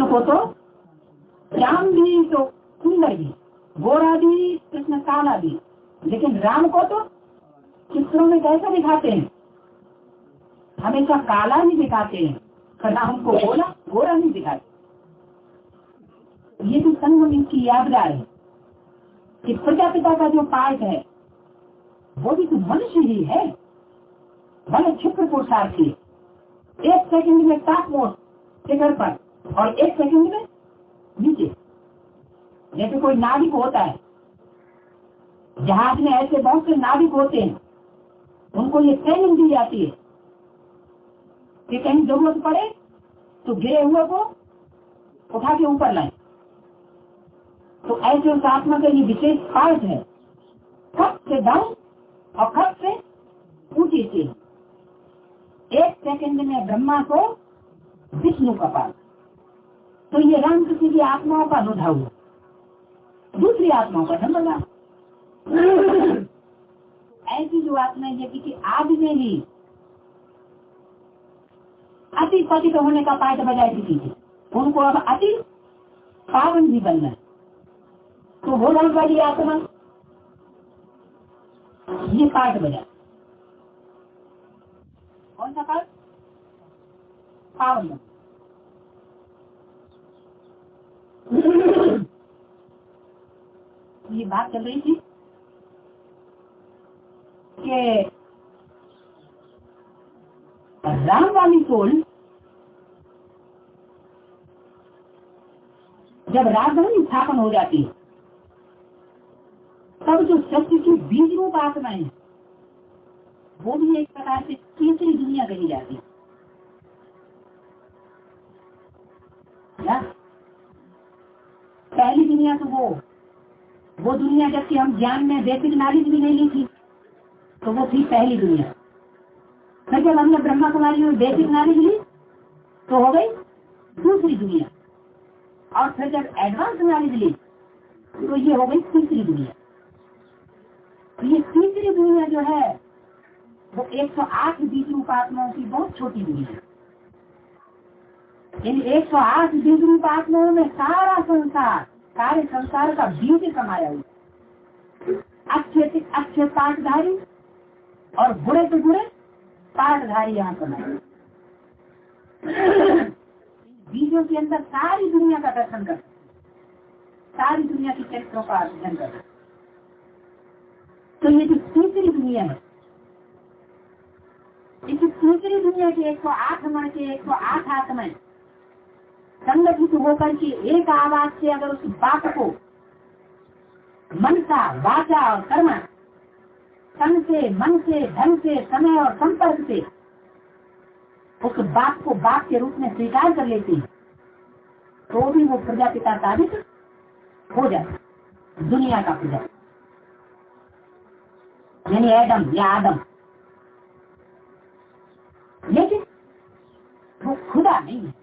को तो श्याम भी तो सुंदर भी, गोरा भी, कृष्ण काला भी, लेकिन राम को तो चित्रों में कैसा दिखाते हैं? हमेशा काला ही दिखाते हैं, राम को गोरा नहीं दिखाते। ये भी संगम इनकी यादगार है कि प्रजापिता का जो पाठ है वो भी तो मनुष्य ही है, भले क्षुद्र पुरुषार्थी, एक सेकंड में टॉप मोस्ट फिगर पर और एक सेकंड में नीचे। जैसे कोई नाविक होता है, जहाज में ऐसे बहुत से नाविक होते हैं, उनको ये ट्रेनिंग दी जाती है कि कहीं जरूरत पड़े तो गिरे हुए को उठा के ऊपर लाए। तो ऐसे उस आत्मा का ये विशेष पाठ है, खप से डाउन और खप से ऊंची से। एक सेकंड में ब्रह्मा को विष्णु का पाठ। तो ये रामकृष्ण की आत्माओं का अनुभव है, दूसरी आत्माओं का धन्यवाद। ऐसी जो आत्मा है कि आदि में ही अति पतित होने का पाठ बजाय किसी थी, उनको अब अति पावन भी बनना है। तो वो रंग वाली आत्मा ये पाठ बजा, कौन सा पाठ? पावन। ये बात चल रही थी कि राम वाली सोल जब राजधानी स्थापन हो जाती है, तब जो सत्य की बीज रूप आत्माएं वो भी एक प्रकार से तीसरी दुनिया कही जाती है। क्या पहली दुनिया तो वो दुनिया जबकि हम ज्ञान में बेसिक नॉलेज भी नहीं ली थी, तो वो थी पहली दुनिया। फिर जब हमने ब्रह्मा कुमारी में बेसिक नॉलेज ली तो हो गई दूसरी दुनिया, और फिर जब एडवांस नॉलेज ली तो ये हो गई तीसरी दुनिया। ये तीसरी दुनिया जो है वो 108 बीज रूप आत्माओं की बहुत छोटी दुनिया है। इन 108 बीज रूप आत्माओं में सारा संसार, सारे संसार का बीज समाया हुआ, अच्छे पाठधारी और बुरे से बुरे पाठधारी यहाँ समाये। बीजों के अंदर सारी दुनिया का दर्शन कर, सारी दुनिया की चरित्रों का अध्ययन कर। तो ये जो तीसरी दुनिया है, इस तीसरी दुनिया के 108 मन के 108 आत्माएं संगठित होकर के एक आवाज से अगर उस बात को मनसा, वाचा और कर्म, तन से, मन से, धन से, समय और संपर्क से उस बात को बात के रूप में स्वीकार कर लेती है, तो भी वो प्रजापिता साबित हो जाए, दुनिया का प्रजा, यानी एडम या आदम। लेकिन वो खुदा नहीं है,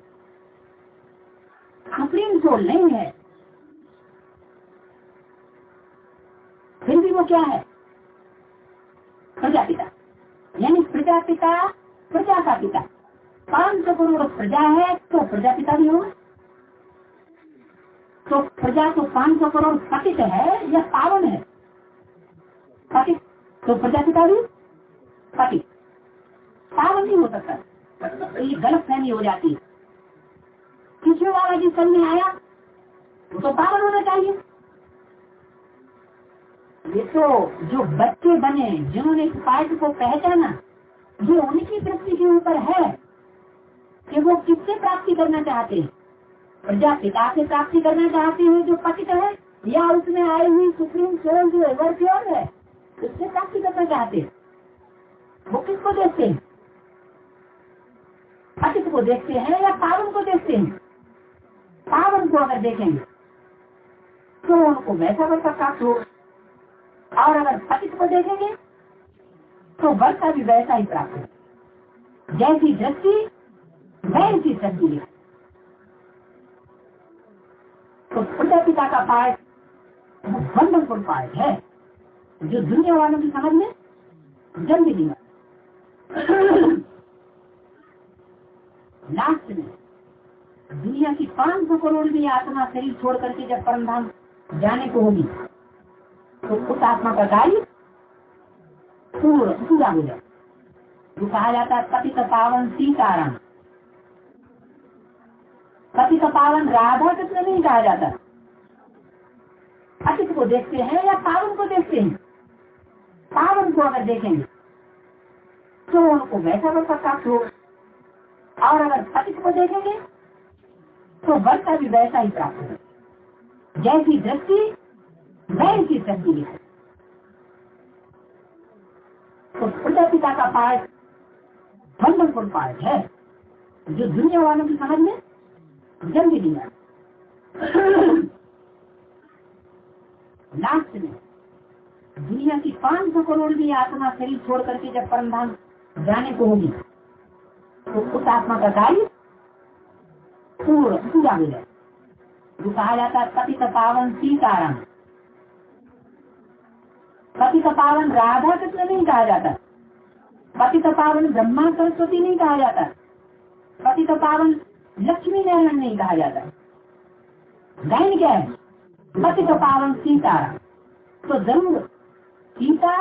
सुप्रीम सोल नहीं है, फिर भी वो क्या है? प्रजापिता। यानी प्रजापिता प्रजा का पिता। 500 करोड़ प्रजा है तो प्रजापिता भी होगा। तो प्रजा तो 500 करोड़ पतित है या पावन है? पतित। तो प्रजापिता भी पतित, पावन नहीं हो सकता। ये गलत फहमी हो जाती है। कृष्ण वाला जिस सन में आया वो तो पावन होना चाहिए। ये तो जो बच्चे बने, जिन्होंने इस पाठ को पहचाना, ये उनकी दृष्टि के ऊपर है कि वो किससे प्राप्ति करना चाहते हैं। प्रजापिता से प्राप्ति करना चाहते हैं जो पतित है, या उसमें आई हुई सुप्रीम सोल जो एवर प्योर है उससे प्राप्ति करना चाहते हैं। वो किसको देखते हैं? पतित को देखते हैं या पावन को देखते हैं? पावन को अगर देखेंगे तो उनको वैसा वर्षा प्राप्त हो, और अगर पतित को देखेंगे तो वर्षा भी वैसा ही प्राप्त हो। जैसी दृष्टि वैसी सद्बुद्धि। तो प्रजापिता का पाठ वंडरफुल पाठ है जो दुनिया वालों की समझ में जल्दी नहीं आता। लास्ट में दुनिया की 500 करोड़ भी आत्मा शरीर छोड़ करके जब परमधाम जाने को होगी तो उस आत्मा का कार्य पूरा हो जाए। जो कहा जाता है पतित पावन सीताराम, पतित पावन राधा कृष्ण नहीं कहा जाता। पतित को देखते हैं या पावन को देखते हैं? पावन को अगर देखेंगे तो उनको वैसा वर्षा प्राप्त होगा, और अगर पतित को देखेंगे तो वर्षा भी वैसा ही प्राप्त होगा। जैसी दृष्टि वैसी शक्ति भी है। तो प्रजापिता का पाठ वंदनपुर पाठ है जो दुनिया वालों की समझ में जल्दी नहीं आता। लास्ट में दुनिया की 500 करोड़ भी आत्मा शरीर छोड़ करके जब परमधाम जाने को होगी तो उस आत्मा का कार्य पूरा हो जाए। जो कहा जाता है पतित पावन सीताराम, पतित पावन राधा कृष्ण नहीं कहा जाता। पतित पावन ब्रह्मा सरस्वती नहीं कहा जाता। पतित पावन लक्ष्मी नारायण नहीं कहा जाता। गायन क्या है? पतित पावन सीताराम। तो जरूर सीता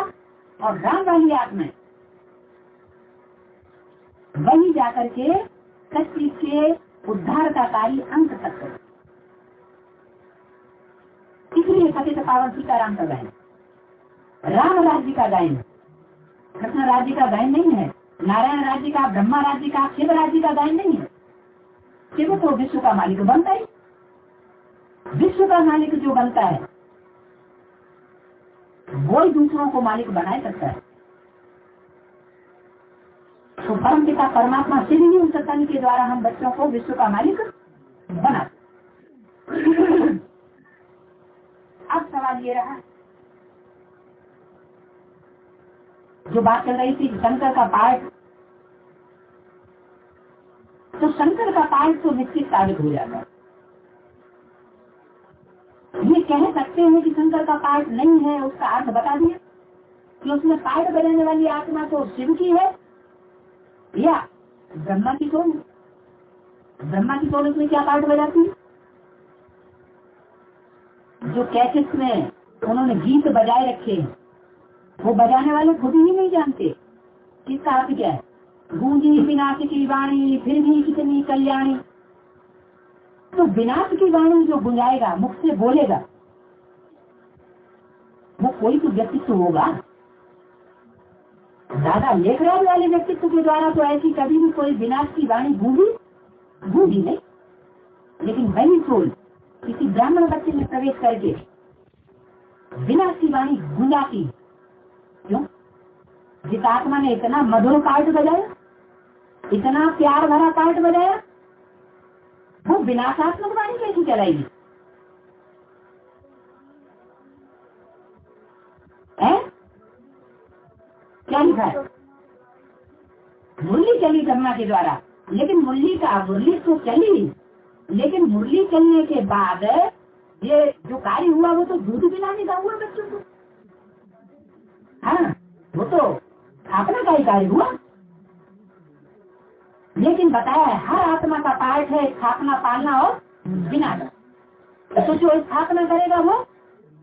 और राम वाली आत्मा वही जाकर के सृष्टि के उद्धार का कार्य अंत तक करे। इसलिए पतित पावन सीताराम का गायन राम राज्य का गायन, कृष्ण राज्य का गायन नहीं है। नारायण राज्य का, ब्रह्मा राज्य का, शिव राज्य का गायन नहीं है। शिव तो विश्व का मालिक बनता है। विश्व का मालिक जो बनता है वो ही दूसरों को मालिक बनाए सकता है। तो परम पिता परमात्मा श्री ही उस तन के द्वारा हम बच्चों को विश्व का मालिक बना। अब सवाल ये रहा, जो बात चल रही थी शंकर का पाठ, तो शंकर का पाठ तो निश्चित साबित हो जाता है। ये कह सकते हैं कि शंकर का पाठ नहीं है, उसका अर्थ बता दिया कि उसमें पाठ बजाने वाली आत्मा तो शिव की है या ब्रह्मा की सोल। ब्रह्मा की सोल उसमें क्या पाठ बजाती है? जो कैसेट में उन्होंने गीत बजाए रखे हैं वो बजाने वाले खुद ही नहीं जानते किसका अर्थ क्या है। गूंजी विनाश की वाणी फिर भी कितनी कल्याणी। तो विनाश की वाणी जो गुंजाएगा, मुख से बोलेगा, वो कोई तो व्यक्तित्व होगा। दादा लेखराज वाले व्यक्तित्व के द्वारा तो ऐसी कभी भी कोई विनाश की वाणी गूंजी नहीं। लेकिन वही सोल किसी ब्राह्मण बच्चे में प्रवेश करके विनाश की वाणी गुंजाती। क्यों? जिस आत्मा ने इतना मधुर पाठ बजाया, इतना प्यार भरा पाठ बजाया, वो विनाशात्मक वाणी कैसी चलाएगी? क्या लिखा है? मुरली चली ब्रह्मा के द्वारा, लेकिन मुरली तो चली, लेकिन मुरली चलने के बाद ये जो कार्य हुआ वो तो दूध पिलाने का हुआ बच्चों को। हाँ, वो तो स्थापना का ही कार्य हुआ। लेकिन बताया है हर आत्मा का पाठ है स्थापना, पालना और विनाश। तो जो स्थापना करेगा वो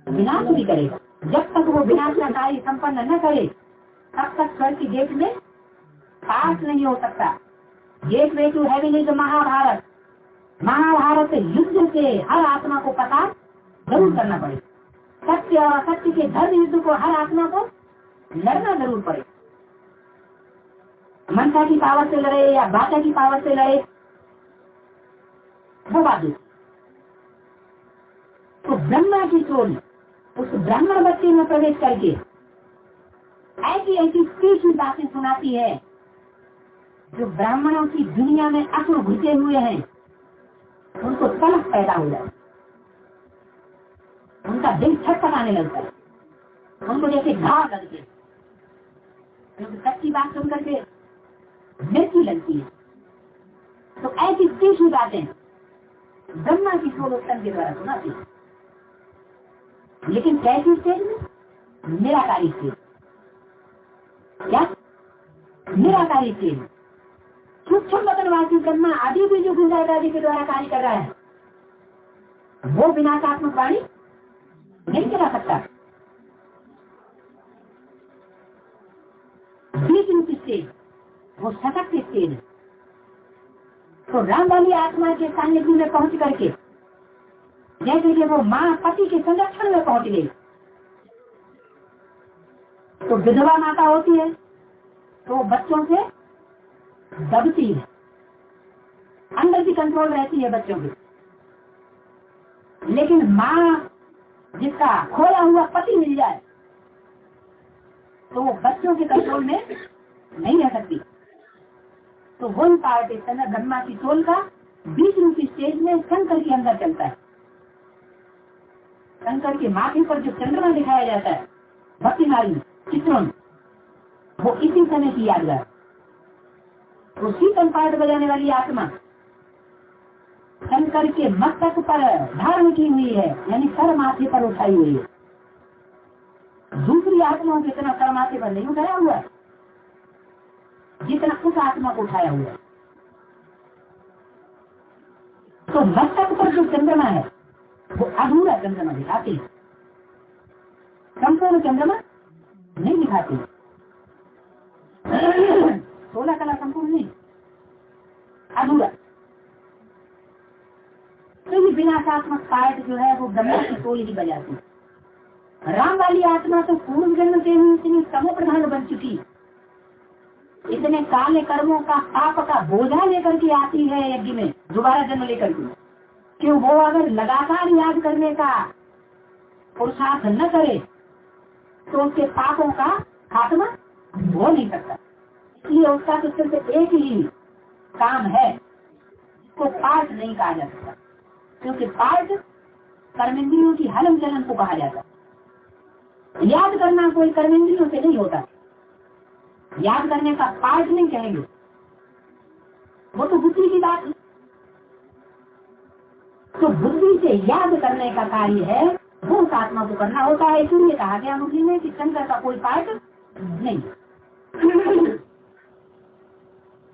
विनाश भी करेगा। जब तक वो विनाश का कार्य संपन्न न करे तब तक स्वर्ग की गेट में पास नहीं हो सकता। Gateway to heaven is Mahabharata. Mahabharata युद्ध से हर आत्मा को पता जरूर करना पड़े। सत्य और असत्य के धर्म युद्ध को हर आत्मा को लड़ना जरूर पड़े। मनसा की पावर से लड़े या बाटा की पावर से लड़े, वो बात। तो ब्रह्मा की सोल उस ब्राह्मण बच्चे में प्रवेश करके ऐसी ऐसी तीसरी बातें सुनाती है जो ब्राह्मणों की दुनिया में असुर घुसे हुए हैं, उनको तलफ पैदा हो जाए, उनका दिल छटपटाने लगता है, उनको जैसे घाव लगते, क्योंकि सच्ची बात सुन करके मिर्ची लगती है। तो ऐसी तीसरी बातें ब्रह्मा की सोलोत्तन के द्वारा सुनाती है। लेकिन कैसी स्टेज में? निराकारी स्टेज। क्या? निराकारी स्टेज। सूक्ष्म बदनवासी ब्रह्मा आदि भी जो गुंजायत आदि के द्वारा कार्य कर रहा है, वो विनाशात्मक वाणी नहीं चला सकता। बीज रूप स्टेज वो सशक्त स्टेज है। तो राम वाली आत्मा के सानिध्य में पहुंच करके जैसे कि वो माँ पति के संरक्षण में पहुंच गई, तो विधवा माता होती है तो बच्चों से दबती है, अंदर की कंट्रोल रहती है बच्चों की। लेकिन माँ जिसका खोया हुआ पति मिल जाए तो वो बच्चों के कंट्रोल में नहीं रह सकती। तो वही पार्ट इस समय ब्रह्मा की टोल का बीच रूपी स्टेज में शंकर के अंदर चलता है। शंकर के माथे पर जो चंद्रमा दिखाया जाता है भक्ति नारी चित्रों, वो इसी समय की यादगार। वो शीतल पाठ बजाने वाली आत्मा शंकर के मस्तक पर धारण की हुई है, यानी सर माथे पर उठाई हुई है। दूसरी आत्माओं की तरह सर माथे पर नहीं उठाया हुआ है जितना उस आत्मा को उठाया हुआ है। तो मस्तक पर जो चंद्रमा है वो अधूरा चंद्रमा दिखाती है, संपूर्ण चंद्रमा नहीं दिखाती। 16 कला संपूर्ण नहीं, अधूरा। तो ये विनाशात्मक पार्ट जो है वो ब्रह्मा की टोली ही बजाती है। राम वाली आत्मा तो पूर्व जन्म से ही इतनी समो प्रधान बन चुकी, इतने काले कर्मों का पाप का बोझा लेकर के आती है यज्ञ में दोबारा जन्म लेकर के, कि वो अगर लगातार याद करने का पुरुषार्थ न करे तो उसके पापों का खात्मा हो नहीं सकता। इसलिए उसका तो सिर्फ एक ही काम है, तो पाठ नहीं कहा जा सकता, क्योंकि पाठ कर्मेंद्रियों की हलन चलन को कहा जाता है। याद करना कोई कर्मेंद्रियों से नहीं होता, याद करने का पाठ नहीं कहेंगे, वो तो बुद्धि की बात है। तो बुद्धि से याद करने का कार्य है वो उस आत्मा को करना होता है। इसलिए कहा गया मुरली में कि शंकर का कोई पाठ नहीं।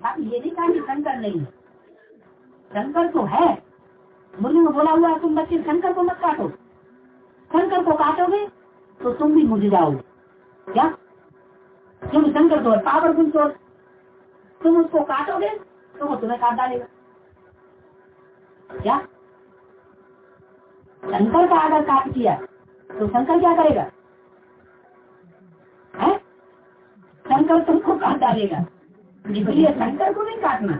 बाकी ये नहीं कहा कि शंकर नहीं, शंकर तो है। मुरली में बोला हुआ है तुम बच्चे शंकर को मत काटो, शंकर को काटोगे तो तुम भी मुझ जाओगे। क्या? क्योंकि शंकर तो है पावरफुल सोर्स, तुम उसको काटोगे तो वो तुम्हें काट डालेगा। क्या? शंकर का अगर काट किया तो शंकर क्या करेगा? है? शंकर तुमको काट डालेगा, इसलिए शंकर को नहीं काटना।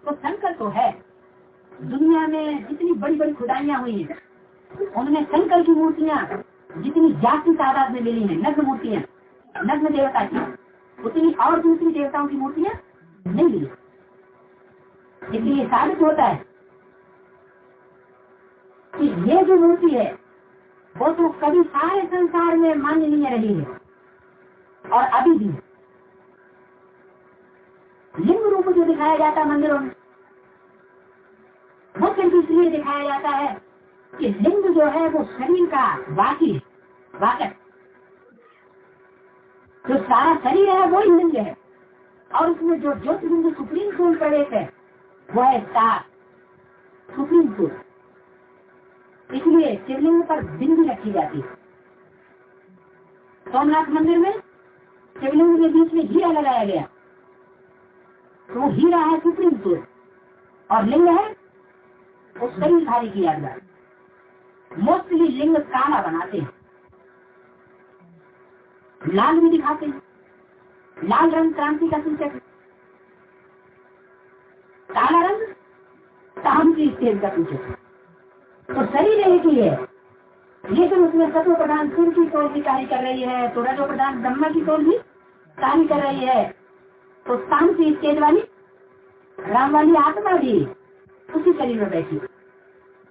तो शंकर तो है। दुनिया में जितनी बड़ी बड़ी खुदाइयां हुई हैं उनमें शंकर की मूर्तियां जितनी जाति तादाद में मिली हैं, नग्न मूर्तियां, नग्न देवता की, उतनी और दूसरी देवताओं की मूर्तियां नहीं मिली। इसलिए साबित होता है कि ये जो मूर्ति है वो तो कभी सारे संसार में माननीय रही है और अभी भी लिंग रूप जो दिखाया जाता है मंदिरों में, वो सिर्फ इसलिए दिखाया जाता है कि लिंग जो है वो शरीर का वाकी वाकत, जो सारा शरीर है वो ही लिंग है, और उसमें जो ज्योतिर्लिंग सुप्रीम सोल प्रवेश है वो है स्टार सुप्रीम सोल। इसलिए शिवलिंग पर बिंदी रखी जाती है। सोमनाथ मंदिर में शिवलिंग के बीच में हीरा लगाया गया, तो हीरा है सुप्रीम सोल और लिंग है उस शरीरधारी की यादगार। मोस्टली लिंग काला बनाते हैं, लाल भी दिखाते हैं, लाल रंग क्रांति का सूचक, काला रंग काम की स्टेज का सूचक। तो शरीर एक ही है, लेकिन उसमें सत्व प्रधान सूर्य की तोड़ भी कार्य कर रही है, तो रजो प्रधान ब्रह्मा की तोड़ भी कार्य कर रही है। तो शाम की स्टेज वाली राम वाली आत्मा भी उसी शरीर में बैठी,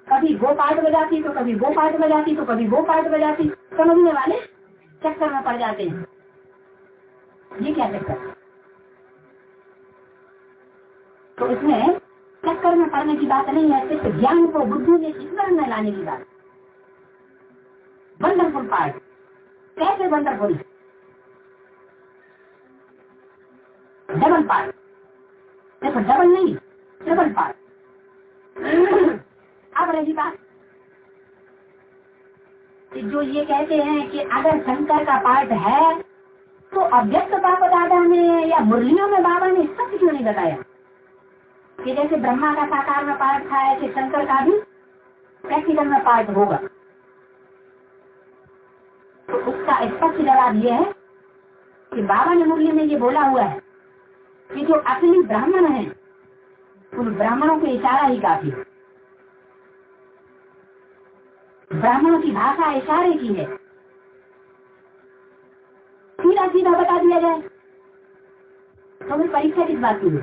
कभी वो पार्ट बजाती तो कभी वो पार्ट बजाती तो कभी वो पार्ट बजाती, समझने वाले चक्कर में पड़ जाते हैं। ये क्या चक्कर? तो इसमें चक्कर में पड़ने की बात नहीं है, सिर्फ ज्ञान को बुद्धि में स्मरण में लाने की बात। वंडरफुल पार्ट कैसे वंडरफुल? पार्ट, देखो डबल नहीं ट्रिपल पार्ट। अब रही बात कि जो ये कहते हैं कि अगर शंकर का पार्ट है तो अव्यक्त बाबा दादा ने या मुरलियों में बाबा ने सत्य क्यों नहीं बताया कि जैसे ब्रह्मा का साकार में पार्ट था ऐसे शंकर का भी प्रैक्टिकल में पार्ट होगा। तो उसका स्पष्ट जवाब ये है कि बाबा ने मुरली में ये बोला हुआ है कि जो असली ब्राह्मण है उन ब्राह्मणों को इशारा ही काफी है। ब्राह्मणों की भाषा इशारे की है, सीधा सीधा बता दिया जाए तो फिर परीक्षा किस बात की है?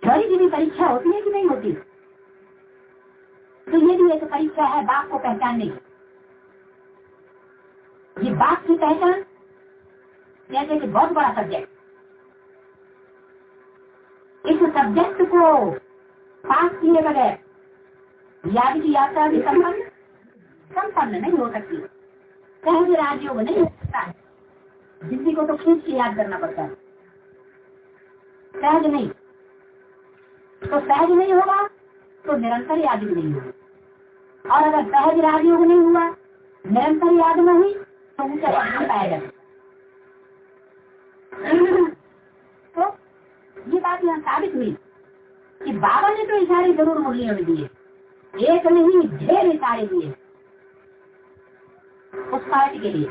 थ्योरी की भी परीक्षा होती है कि नहीं होती? तो ये भी एक परीक्षा है बाप को पहचानने की। ये बाप की पहचान जैसे कि बहुत बड़ा सब्जेक्ट, इस सब्जेक्ट को पास किए बगैर याद की यात्रा भी संपन्न नहीं हो सकती। सहज राजयोग नहीं हो सकता है, जिंदगी को तो खींच के याद करना पड़ता है। सहज नहीं तो सहज नहीं होगा तो निरंतर याद भी नहीं होगा, और अगर सहज राजयोग नहीं हुआ निरंतर याद में हुई तो ऊंचा नहीं पाया जाता। तो ये बात यहाँ साबित हुई कि बाबा ने तो इशारे जरूर मुरलियों में दिए, एक नहीं ढेर इशारे दिए उस पार्टी के लिए।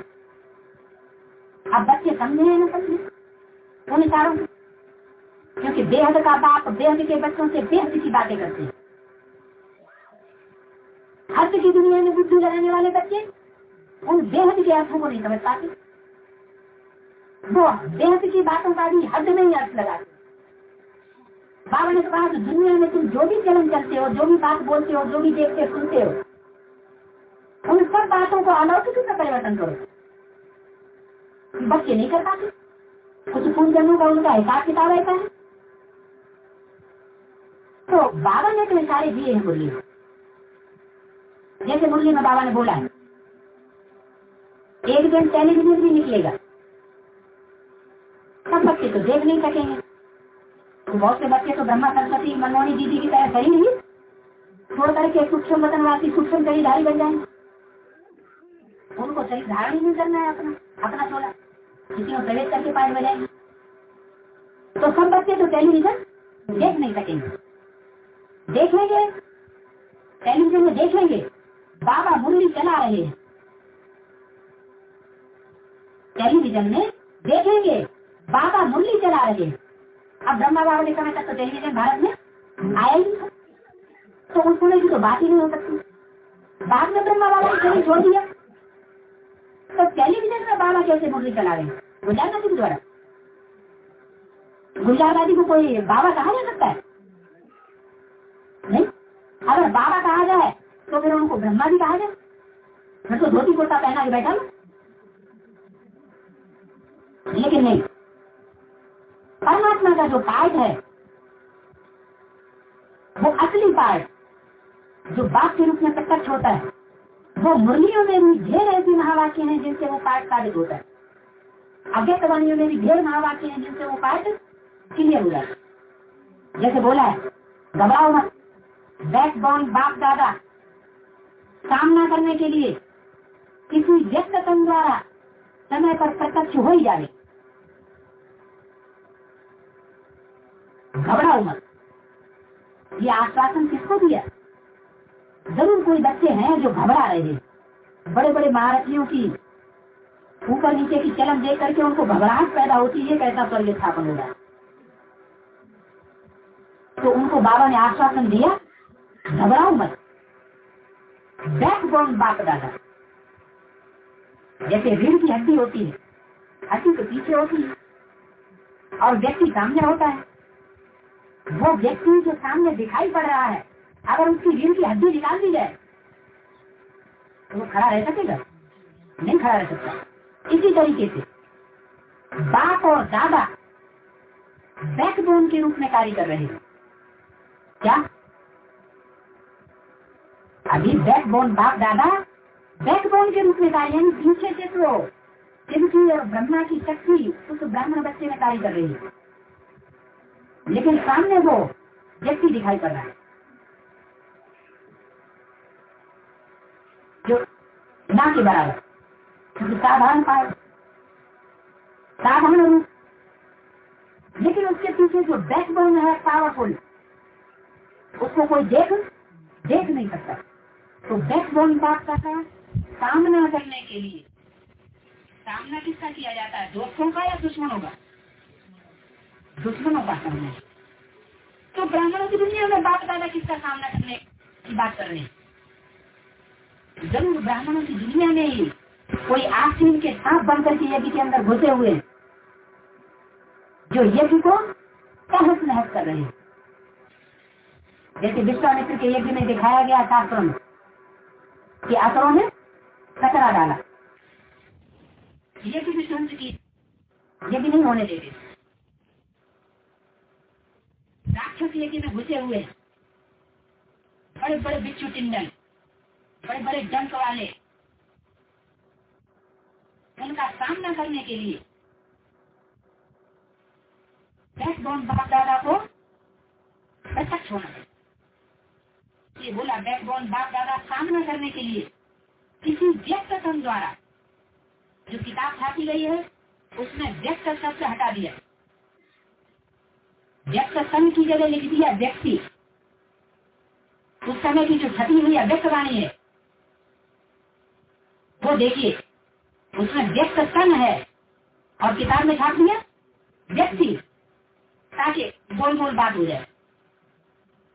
अब बच्चे समझे या न समझे उन इशारों को, क्योंकि बेहद का बाप बेहद के बच्चों से बेहद की बातें करते हैं। हद की दुनिया में बुद्धि लगाने वाले बच्चे उन बेहद के अर्थों को नहीं समझ पाते, वो बेहद की बातों का भी हद में ही अर्थ लगाते। बाबा ने कहा कि दुनिया में तुम जो भी चलन चलते हो, जो भी बात बोलते हो, जो भी देखते सुनते हो, उन सब बातों को अलौकिक में परिवर्तन करो। बच्चे नहीं कर पाते, कुछ पूर्वजन्मों का उनका हिसाब किताब ऐसा है। तो बाबा ने तो इशारे दिए हैं मुरली में, जैसे मुरली में बाबा ने बोला है एक दिन टेलीविजन भी निकलेगा, सब बच्चे तो देख नहीं सकेंगे। तो बहुत से बच्चे तो ब्रह्मा सरस्वती मनमोहनी दीदी की तरह सही नहीं छोड़ करके सूक्ष्म वतनवासी सूक्ष्म शरीरधारी बन जाएंगे। उनको शरीर धारण ही नहीं करना है, अपना छोड़ा किसी को प्रवेश करके पाठ बजाएंगे। तो सब बच्चे तो टेलीविजन देख नहीं सकेंगे, देखेंगे टेलीविजन में देखेंगे बाबा मुरली चला रहे हैं, टेलीविजन में देखेंगे बाबा मुरली चला रहे हैं। अब ब्रह्मा बाबा के समय तक तो टेलीविजन भारत में आया ही था, तो उस समय की तो बात ही नहीं हो सकती। बाद में ब्रह्मा बाबा ने शरीर छोड़ दिया तो टेलीविजन में बाबा कैसे मुरली चला रहे हैं? गुलजार दादी के द्वारा। गुलजार दादी को कोई बाबा कहा जा सकता है? नहीं। अगर बाबा कहा जाए तो फिर उनको ब्रह्मा भी कहा जाए, फिर तो धोती कुर्ता पहना के बैठा लो। लेकिन नहीं, परमात्मा का जो पार्ट है वो असली पार्ट जो बाप के रूप में प्रत्यक्ष होता है, वो मुरलियों में भी ढेर ऐसी महावाक्य हैं जिनसे वो पार्ट साबित होता है। अव्यक्त वाणियों में भी ढेर महावाक्य हैं जिनसे वो पार्ट क्लियर हो जाता है। जैसे बोला है घबराओ मत, बैकबोन बाप दादा सामना करने के लिए किसी व्यक्त तन द्वारा समय पर प्रत्यक्ष हो ही जाए। घबराओ मत, ये आश्वासन किसको दिया? जरूर कोई बच्चे हैं जो घबरा रहे हैं, बड़े बड़े महारथियों की ऊपर नीचे की चलन देख करके उनको घबराहट पैदा होती है, कैसा स्वर्ग स्थापन हो रहा है। तो उनको बाबा ने आश्वासन दिया घबराओ मत, बैकबोन बाप दादा। जैसे रीढ़ की हड्डी होती है, हड्डी तो पीछे होती है और व्यक्ति सामने होता है। वो व्यक्ति जो सामने दिखाई पड़ रहा है, अगर उसकी रीढ़ की हड्डी निकाल दी जाए तो वो खड़ा रह सकेगा? नहीं खड़ा रह सकता। इसी तरीके से बाप और दादा बैकबोन के रूप में कार्य कर रहे हैं। क्या अभी बैकबोन बाप दादा बैकबोन के रूप में कार्य, यानी पीछे से तो शिव की और ब्रह्मा की शक्ति उस ब्राह्मण बच्चे में कार्य कर रही है। लेकिन सामने वो व्यक्ति दिखाई पड़ रहा है जो ना के बराबर, क्योंकि साधारण पाए, साधारण रूप, लेकिन उसके पीछे जो बैकबोन है पावरफुल, उसको कोई देख नहीं सकता। तो बैकबोन बात का सामना करने के लिए, सामना किसका किया जाता है? दोस्तों का या दुश्मनों का? दुश्मनों का सामना। तो ब्राह्मणों की दुनिया में बाप दादा किसका सामना करने की बात कर रहे हैं? जरूर ब्राह्मणों की दुनिया में ही कोई आसीन के सांप बनकर के यज्ञ के अंदर घुसे हुए हैं, जो यज्ञ को तहस नहस कर रहे हैं। जैसे विश्वामित्र के यज्ञ में दिखाया गया शास्त्रों में कि असुरों ने कचरा डाला, यज्ञ विध्वंस की, यज्ञ नहीं होने देते। राक्षस यज्ञ में घुसे हुए हैं, बड़े बड़े बिच्छू टिंडल, बड़े बड़े डंक वाले, उनका सामना करने के लिए बैकबोन बाप दादा को प्रत्यक्ष होना है। ये बोला बैकबोन बाप दादा सामना करने के लिए किसी व्यक्त तन द्वारा, जो किताब छापी गई है उसमें व्यक्त शब्द हटा दिया, व्यक्त तन की जगह लिख दिया व्यक्ति। उस समय की जो छपी हुई व्यक्त वाणी है वो देखिए, उसमें व्यक्त तन है और किताब में छाप दिया व्यक्ति, ताकि गोल गोल बात हो जाए।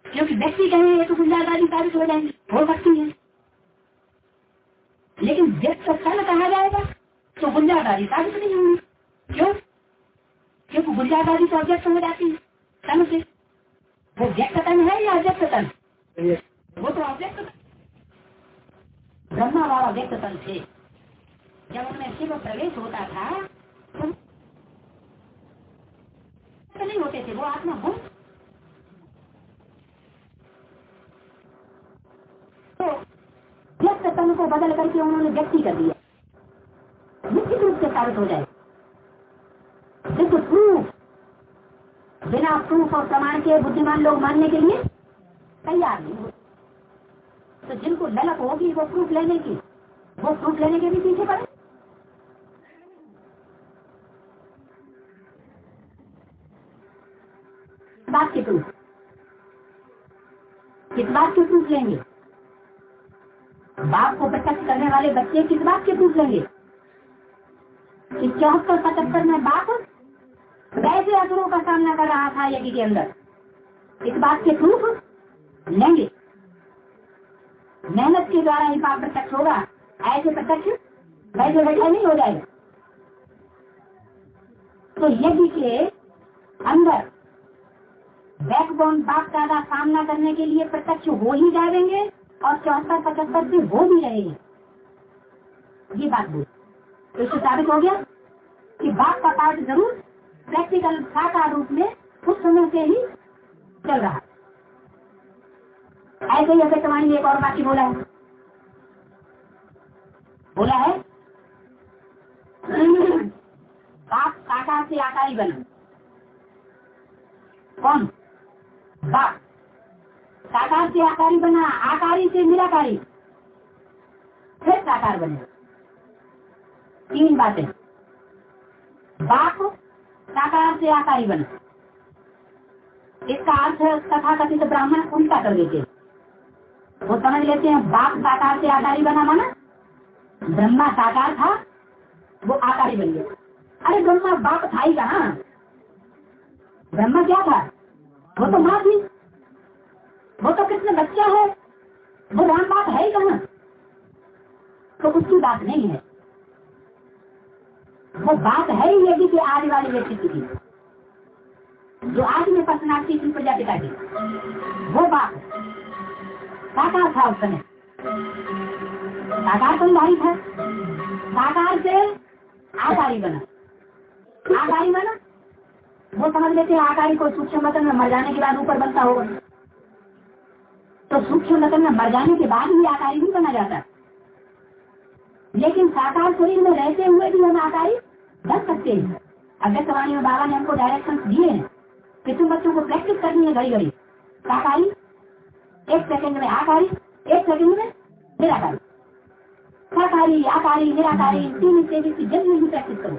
क्योंकि व्यक्ति कहेंगे तो गुंजादारी साबित हो जाएंगे, हो सकती है, लेकिन व्यक्त तन कहा जाएगा तो गुंजादारी साबित नहीं होगी। क्यों? क्योंकि गुंजादारी तो अव्यक्त हो जाती है तन से। वो व्यक्त तन है या अव्यक्त तन? वो तो अव्यक्त ब्रह्मा वाला व्यक्त तन थे। जब उनमें शिव प्रवेश होता था तो नहीं होते थे, वो आत्मा हो। तो व्यक्त तन को बदल करके उन्होंने व्यक्ति कर दिया, निश्चित रूप से साबित हो जाए। देखो प्रूफ, बिना प्रूफ और प्रमाण के बुद्धिमान लोग मानने के लिए तैयार नहीं होते। तो जिनको ललक होगी वो प्रूफ लेने की, वो प्रूफ लेने के भी पीछे पड़े। बात के प्रूफ, किस बात के प्रूफ लेंगे? बाप को प्रत्यक्ष करने वाले बच्चे किस बात के प्रूफ लेंगे? 74-75 में बाप वैसे असुरों का सामना कर रहा था यज्ञ के अंदर, इस बात के प्रूफ लेंगे। मेहनत के द्वारा ही पाप प्रत्यक्ष होगा, ऐसे प्रत्यक्ष वैसे बैठा नहीं हो जाएगा। तो यज्ञ के अंदर बैकबोन बाप दादा सामना करने के लिए प्रत्यक्ष हो ही जाएंगे और 74-75 से हो भी रहेंगे। ये बात बोल तो इससे साबित हो गया कि बाप का पार्ट जरूर प्रैक्टिकल साकार रूप में उस समय से ही चल रहा। ऐसे ही अगर तुम्हारी एक और बाकी बोला है बाप साकार से आकारी बना। कौन? बाप साकार से आकारी बना, आकारी से निराकारी, फिर साकार बने। 3 बातें। बाप साकार से आकारी बना, इसका अर्थ तथा कथित ब्राह्मण उल्टा कर देते, वो समझ लेते हैं बाप साकार से आकारी बना माना ब्रह्मा साकार था, वो आकारी बन गया। अरे ब्रह्मा बाप था ही कहाँ? ब्रह्मा क्या था? वो तो माँ थी, वो तो कृष्ण बच्चा है, वो राम बाप है ही कहाँ? तो उसकी बात नहीं है, वो बात है ही यज्ञ के आदि वाली व्यक्ति की, जो आदि में पर्सनालिटी थी प्रजापिता की। वो बाप साकार था उस समय, साकार संधारी था, साकार से आकारी बना। आकारी बना, वो समझ लेते हैं आकारी को सूक्ष्म वतन में मर जाने के बाद ऊपर बनता होगा, तो सूक्ष्म वतन में मर जाने के बाद ही आकारी भी बना जाता है। लेकिन साकार शरीर में रहते हुए भी हम आकारी बन सकते हैं। अध्यक्षवाणी में बाबा ने हमको डायरेक्शन दिए हैं कि तुम बच्चों को प्रैक्टिस करनी है घड़ी घड़ी साकारी, 1 सेकंड में आकारी, 1 सेकंड में निराकारी, साकारी आकारी निराकारी 3 स्टेज की जल्दी प्रैक्टिस करो।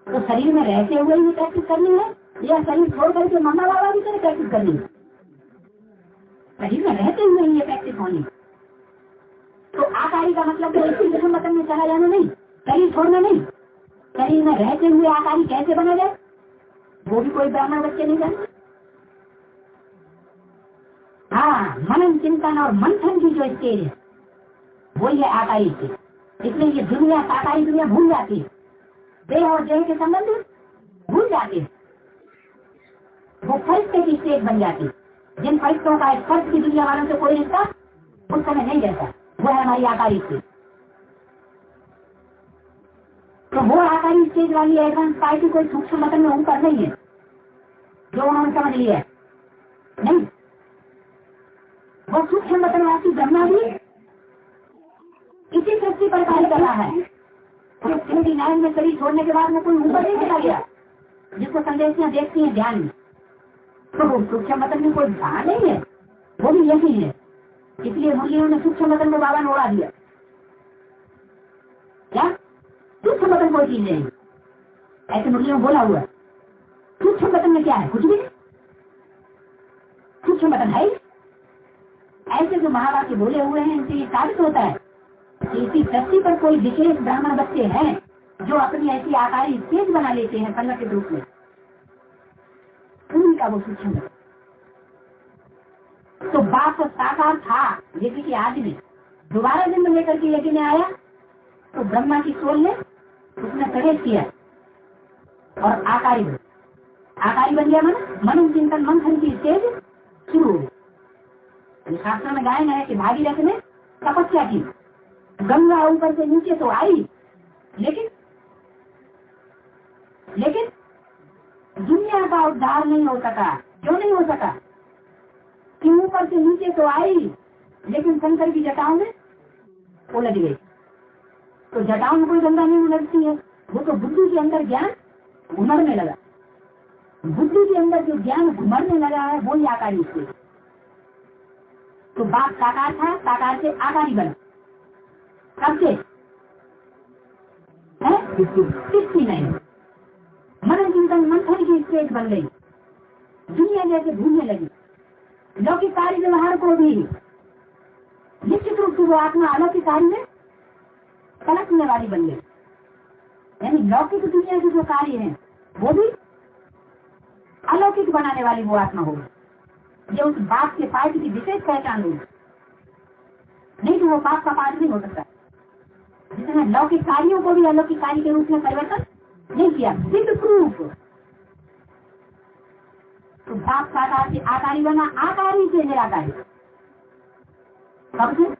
तो शरीर में रहते हुए ही प्रैक्टिस करनी है या शरीर छोड़ करके मम्मा बाबा की तरह प्रैक्टिस करनी है? शरीर में रहते हुए ही ये प्रैक्टिस होनी। तो आकारी का मतलब तो इसी जन्म मतन में चला जाना नहीं, शरीर छोड़ना नहीं। शरीर में रहते हुए आकारी कैसे बना जाए वो भी कोई ब्राह्मण बच्चे नहीं जानते। हाँ, मनन चिंतन और मंथन की जो स्टेज है वही है आकारी स्टेज। इसलिए ये दुनिया साकारी दुनिया भूल जाती है, देह और देह के संबंध भूल जाते हैं। वो फरिश्ते की स्टेज बन जाती है। जिन फरिश्तों का स्पर्श की दुनिया वालों से कोई रिश्ता उस समय नहीं रहता, वो है हमारी आकारी स्टेज। तो वो आकारी स्टेज वाली एडवांस पार्टी कोई सूक्ष्म मतन में ऊपर नहीं है जो उन्होंने समझ लिया है, नहीं। वो सूक्ष्म मतन वासी ब्रह्मा भी इसी सृष्टि पर कार्य कर रहा है। तो 29 में शरीर छोड़ने के बाद में कोई ऊपर नहीं चला गया जिसको संदेशियां देखती हैं ध्यान में। तो सूक्ष्म मतन में कोई ध्यान नहीं है, वो भी यही है। इसलिए मुरलियों ने सूक्ष्म मतन को बाबा ने उड़ा दिया। क्या सूक्ष्म मतन कोई चीज नहीं, ऐसे मुरलियों बोला हुआ। सूक्ष्म मतन में क्या है? कुछ भी नहीं। सूक्ष्म मतन है ऐसे जो महावाक्य बोले हुए हैं इनसे ये साबित होता है कि इसी धरती पर कोई विशेष ब्राह्मण बच्चे हैं जो अपनी ऐसी आकारी स्टेज बना लेते हैं संगठित रूप में। उन्हीं का वो सूक्ष्म मतन। तो बाप साकार था लेकिन कि आदमी दोबारा जन्म लेकर के यज्ञ में आया तो ब्रह्मा की सोल ने उसने प्रवेश किया और आकारी बन गया। मन चिंतन मंथन की स्टेज शुरू हो गई। शास्त्र में गायन है कि भागीरथ ने तपस्या की, गंगा ऊपर से नीचे तो आई लेकिन दुनिया का उद्धार नहीं हो सका। क्यों नहीं हो सका? कि ऊपर से नीचे तो आई लेकिन शंकर की जटाओं में उलझ गई। तो जटाओं में कोई गंगा नहीं उलझती है, वो तो बुद्धि के अंदर ज्ञान घुमरने लगा। बुद्धि के अंदर जो ज्ञान घुमरने लगा है वो ही आकारी से। तो बाप साकार था, साकार से आकारी बना। कब से? किसकी नहीं। मनन चिंतन मंथन की स्टेज बन गई, दुनिया जैसे भूलने लगी। लौकिक कार्य व्यवहार को भी निश्चित रूप से वो आत्मा अलौकिक कार्य में पलटने वाली बन गई। यानी लौकिक दुनिया के जो कार्य हैं वो भी अलौकिक बनाने वाली वो आत्मा होगी। ये उस बाप के पाठ की विशेष पहचान होगी। नहीं तो वो बाप का पाठ नहीं हो सकता। जिसने लौकिक कार्यों को भी अलौकिक कार्य के रूप में परिवर्तन नहीं किया, सिद्ध प्रूफ। तो बाप साकार से आकारी बना, आकारी से निराकारी। कब से?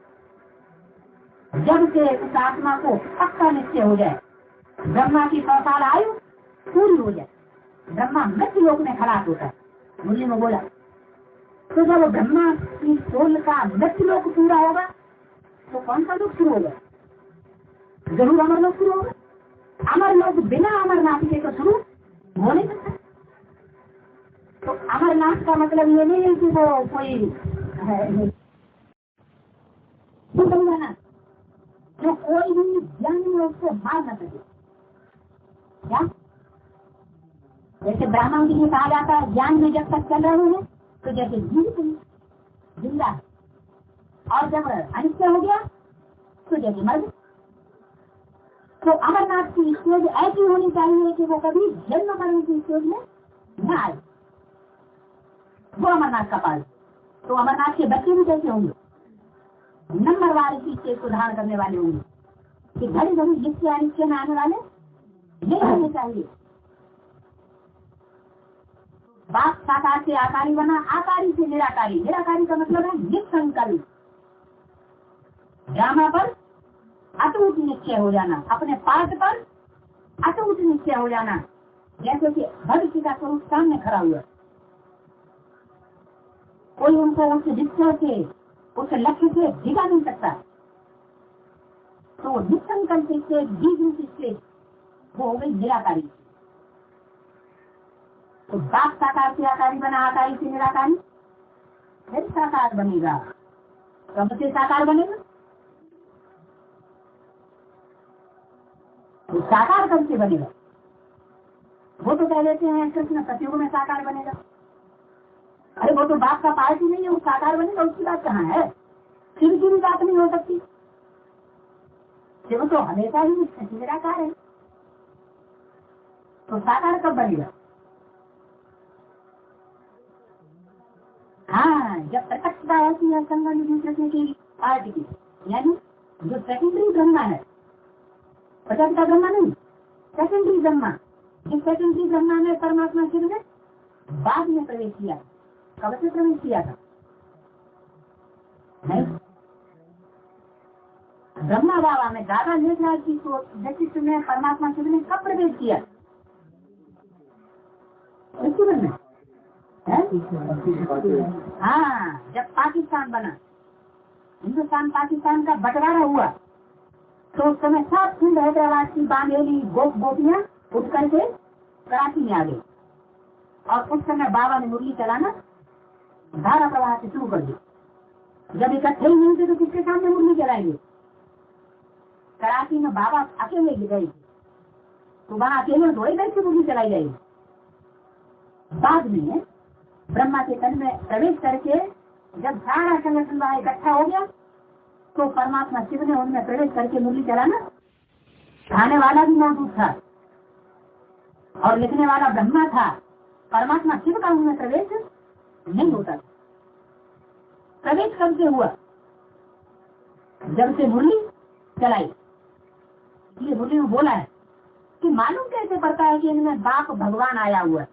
जब से उस आत्मा को पक्का निश्चय हो जाए, ब्रह्मा की 100 साल आयु पूरी हो जाए, ब्रह्मा मृत्यु लोक में खलास होता है। मुरली में बोला तो जब ब्रह्मा की सोल का मृत्यु लोक पूरा होगा तो कौन सा लोक शुरू होगा? जरूर अमर लोक शुरू होगा। अमर लोक बिना अमरनाथ के तो शुरू हो नहीं सकता। तो अमरनाथ का मतलब ये नहीं है कि वो कोई है जो कोई भी ज्ञानी उसको मार न सके। क्या? जैसे ब्राह्मण के लिए कहा जाता है ज्ञान में जब तक चल रहे हैं तो जैसे जीवित जिंदा है, और जब अनिश्चय हो गया तो जैसे मर गए। तो अमरनाथ की स्टेज ऐसी होनी चाहिए कि वो कभी जन्म मरण की स्टेज में न आए। वो अमरनाथ का पाल। तो अमरनाथ के बच्चे भी कैसे होंगे? नंबरवार की स्टेज को धारण करने वाले होंगे कि घड़ी घड़ी जिसके अनिश्चय में आने वाले नहीं होने चाहिए। बाप साकार से आकारी बना, आकारी से निराकारी। निराकारी का मतलब है निसंकल्प। ड्रामा पर अटूट निश्चय हो जाना, अपने पाठ पर अटूट निश्चय हो जाना। जैसे कि भविष्य का स्वरूप सामने खड़ा हुआ, कोई उनको उस निश्चय से, उस लक्ष्य से भिगा नहीं सकता। तो निसंकल्प से बीज रूप से वो हो गई निराकारी। तो बाप साकार से आकारी बना, आकारी से निराकारी, फिर साकार बनेगा। कब से साकार बनेगा? तो साकार कब से बनेगा? वो तो कह देते हैं कृष्ण सतयुग में साकार बनेगा। अरे वो तो बाप का पार्ट ही नहीं है, वो साकार बनेगा, उसकी बात कहाँ है? शिव की भी बात नहीं हो सकती। शिव तो हमेशा ही निराकार है, तो साकार कब बनेगा? हाँ, जब प्रत्यक्षता होती है संगम कृष्ण की पार्ट की, यानी जो सेकेंडरी ब्रह्मा है, प्रत्यक्षता ब्रह्मा नहीं, सेकेंडरी ब्रह्मा, जिस सेकेंडरी ब्रह्मा में परमात्मा शिव ने बाद में प्रवेश किया। कब से प्रवेश किया था? नहीं, ब्रह्मा बाबा में दादा मेघराज जी को व्यक्तित्व में परमात्मा शिव ने कब प्रवेश किया? में हाँ, जब पाकिस्तान बना, हिंदुस्तान पाकिस्तान का बंटवारा हुआ, तो उस समय सब सिंध हैदराबाद की बांधेली गोपियां उठ करके कराची में आ गई, और उस समय बाबा ने मुरली चलाना धारा प्रवाह से शुरू कर दी। जब इकट्ठे ही नहीं थे तो किसके सामने मुरली चलाएंगे? कराची में बाबा अकेले गए, तो वहां अकेले थोड़ी देर से मुरली चलाई जाएगी। बाद में ब्रह्मा के तन में प्रवेश करके जब सारा संगठन वहां इकट्ठा हो गया, तो परमात्मा शिव ने उनमें प्रवेश करके मुरली चलाना। खाने वाला भी मौजूद था और लिखने वाला ब्रह्मा था, परमात्मा शिव का उनमें प्रवेश नहीं होता। प्रवेश कब से हुआ? जब से मुरली चलाई। ये मुरली में बोला है कि मालूम कैसे पड़ता है कि इनमें बाप भगवान आया हुआ है?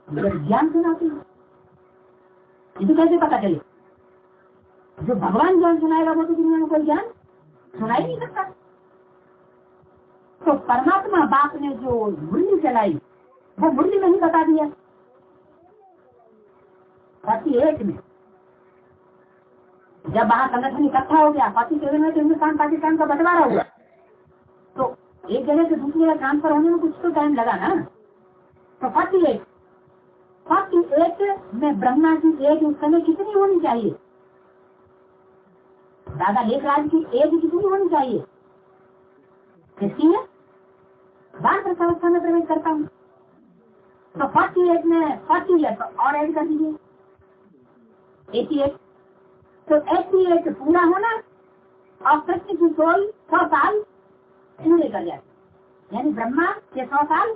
जब ज्ञान सुनाती है, तो कैसे पता चले? जो भगवान ज्ञान सुनाएगा वो तो दुनिया में कोई ज्ञान सुना ही नहीं सकता। तो परमात्मा बाप ने जो मुरली चलाई, वो मुरली में ही बता दिया। 48 में जब वहां संगठन इकट्ठा हो गया, 47 में तो हिंदुस्तान पाकिस्तान का बंटवारा हुआ, तो एक जगह से दूसरी जगह ट्रांसफर होने में कुछ तो टाइम लगा ना। तो 48 में ब्रह्मा की एज उस समय कितनी होनी चाहिए? दादा लेखराज की एज कितनी होनी चाहिए? कितनी है? बाल अवस्था में प्रवेश करता हूँ, तो 48 में 40 है तो और एड कर दीजिए 88। तो 88 पूरा होना और कृष्ण की सोल 100 साल पूरे कर जाते, यानी ब्रह्मा के 100 साल